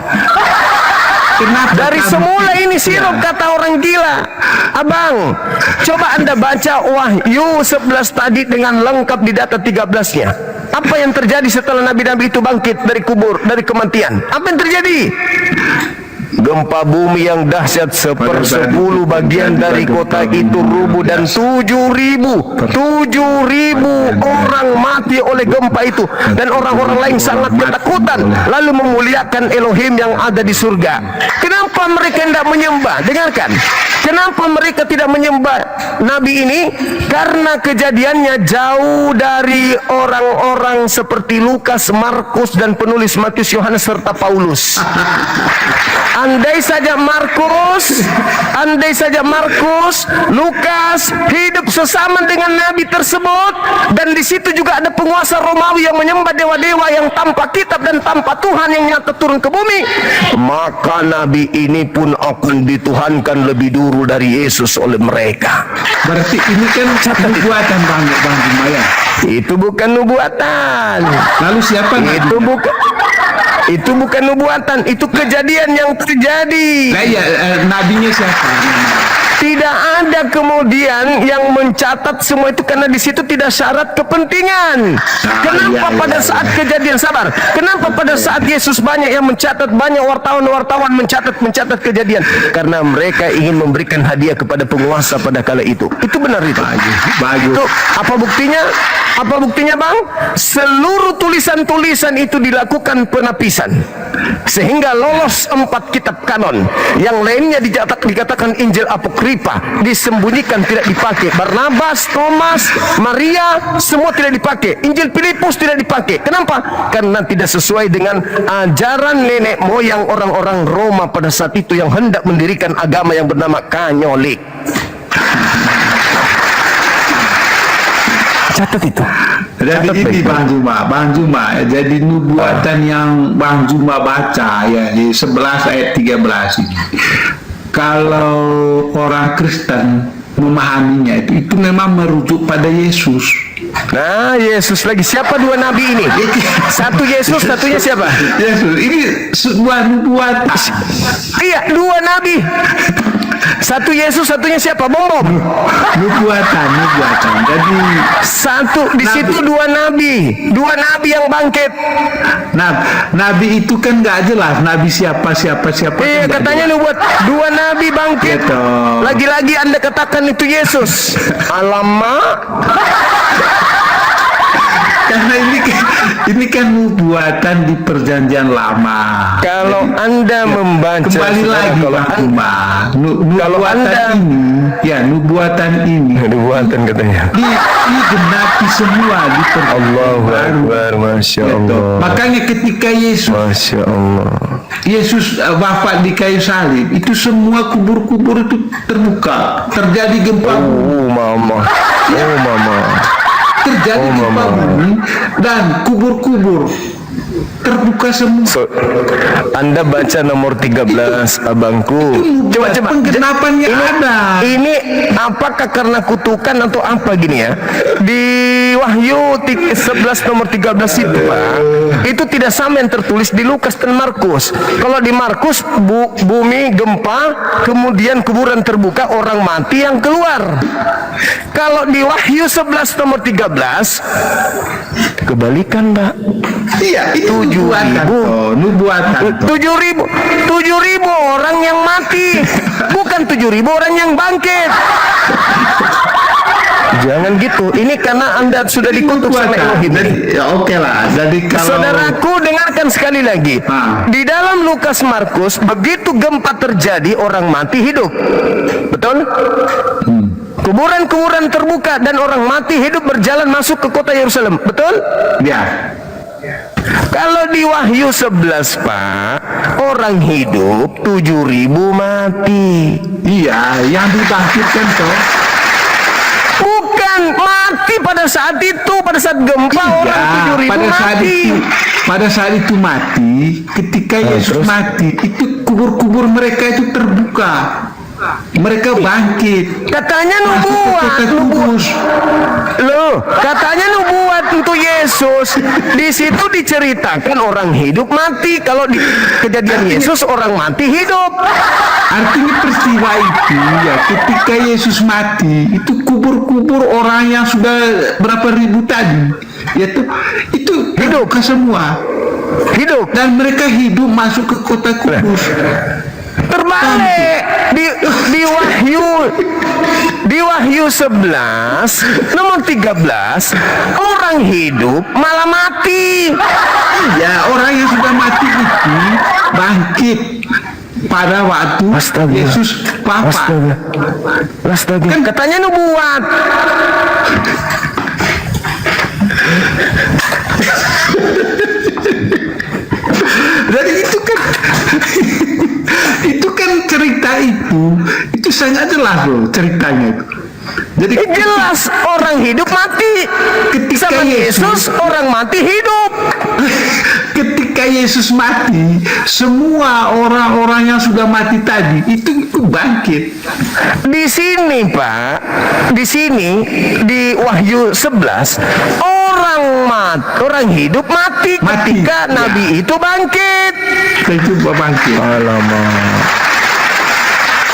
Kenapa Dari kamu- semula ini sirup, kata orang gila. Abang, coba Anda baca Wahyu 11 tadi dengan lengkap di data 13-nya. Apa yang terjadi setelah nabi-nabi itu bangkit dari kubur, dari kematian? Apa yang terjadi? Gempa bumi yang dahsyat 1/10 bagian dari kota itu rubuh dan 7.000 orang mati oleh gempa itu, dan orang-orang lain sangat ketakutan lalu memuliakan Elohim yang ada di surga. Kenapa mereka tidak menyembah? Dengarkan, kenapa mereka tidak menyembah nabi ini? Karena kejadiannya jauh dari orang-orang seperti Lukas, Markus, dan penulis Matius, Yohanes, serta Paulus. Andai saja Markus, Lukas hidup sesama dengan nabi tersebut, dan di situ juga ada penguasa Romawi yang menyembah dewa-dewa yang tanpa kitab dan tanpa Tuhan yang nyata turun ke bumi, maka nabi ini pun akan dituhankan lebih dulu dari Yesus oleh mereka. Berarti ini kan nubuatan Bang Jumaya. Itu bukan nubuatan. Lalu siapa nabi? Itu bukan nubuatan, itu kejadian yang terjadi. Nah, ya, nabinya siapa? Tidak ada kemudian yang mencatat semua itu, karena di situ tidak syarat kepentingan. Kenapa pada saat kejadian, sabar, kenapa pada saat Yesus banyak yang mencatat, banyak wartawan mencatat kejadian? Karena mereka ingin memberikan hadiah kepada penguasa pada kala itu. Itu benar itu. Bagus. Itu apa buktinya? Apa buktinya Bang? Seluruh tulisan-tulisan itu dilakukan penapisan sehingga lolos 4 kitab kanon. Yang lainnya dikatakan Injil Apokripa, disembunyikan, tidak dipakai. Barnabas, Thomas, Maria, semua tidak dipakai. Injil Filipus tidak dipakai. Kenapa? Karena tidak sesuai dengan ajaran nenek moyang orang-orang Roma pada saat itu yang hendak mendirikan agama yang bernama Katolik. Catat itu. Jadi ini Bang Juma, jadi nubuatan yang Bang Juma baca ya di 11 ayat 13 ini. Kalau orang Kristen memahaminya itu memang merujuk pada Yesus. Nah, Yesus lagi. Siapa dua nabi ini? Satu Yesus, satunya siapa? Yesus. Ini sebuah nubuatan. Iya, dua nabi. Satu Yesus, satunya siapa? Bom. Nubuatan. Jadi satu di situ dua nabi yang bangkit. Nah, nabi itu kan nggak jelas. Nabi siapa. Iya, kan katanya nubuat dua nabi bangkit. Gitu. Lagi-lagi Anda katakan itu Yesus. Alamak. Karena ini kan nubuatan di perjanjian lama. Kalau Anda membaca kembali lagi nubuatan ini nubuatan katanya digenapi semua di perjanjian Allahu baru. Akbar, Masya Allah. Makanya ketika Masya Allah, Yesus wafat di kayu salib, itu semua kubur-kubur itu terbuka, terjadi gempa bumi. Mama. Terjadi gempa bumi dan kubur-kubur terbuka semua. Anda baca nomor 13 abangku. Coba Penggenapannya ada. Ini apakah karena kutukan atau apa gini ya? Di Wahyu 11 nomor 13 itu Pak, itu tidak sama yang tertulis di Lukas dan Markus. Kalau di Markus bumi gempa, kemudian kuburan terbuka, orang mati yang keluar. Kalau di Wahyu 11 nomor 13 kebalikan Pak. Iya, itu nubuatan. 7.000 orang yang mati, bukan 7.000 orang yang bangkit. Jangan gitu. Ini karena Anda sudah dikutuk sama Elohim. Ya oke lah. Jadi kalau Saudaraku, dengarkan sekali lagi. Di dalam Lukas Markus, begitu gempa terjadi, orang mati hidup. Betul? Kuburan-kuburan terbuka dan orang mati hidup berjalan masuk ke kota Yerusalem. Betul? ya. Kalau di Wahyu 11 Pak, orang hidup 7.000 mati. Iya, yang dibangkitkan toh pada saat itu, pada saat gempa orang 7.000 mati. Pada saat itu mati, ketika Yesus terus? mati, itu kubur-kubur mereka itu terbuka. Mereka bangkit. Katanya Masuk ke nubuat, kota Kudus. Loh, katanya nubuat untuk Yesus. Di situ diceritakan orang hidup mati. Kalau di kejadian Yesus orang mati hidup. Artinya peristiwa itu ya ketika Yesus mati itu kubur-kubur orang yang sudah berapa ribu tadi itu hidup semua Hidup. dan mereka hidup masuk ke kota Kudus. Terbalik di Wahyu 11 nomor 13 orang hidup malah mati. Ya, orang yang sudah mati itu bangkit pada waktu Astaga. Yesus wafat. Astaga. Katanya nubuat. Jadi itu kan cerita itu sangat jelas loh ceritanya itu. Jadi Jelas orang hidup mati. Ketika Sama Yesus- Yesus orang mati hidup. ketika Yesus mati, semua orang-orang yang sudah mati tadi itu bangkit. Di sini Pak, di sini di Wahyu 11 orang hidup mati ketika Ya. Nabi itu bangkit. Itu bangkit. Alamak.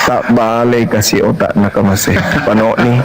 Tak balik kasih otak nak masih. Panok ni.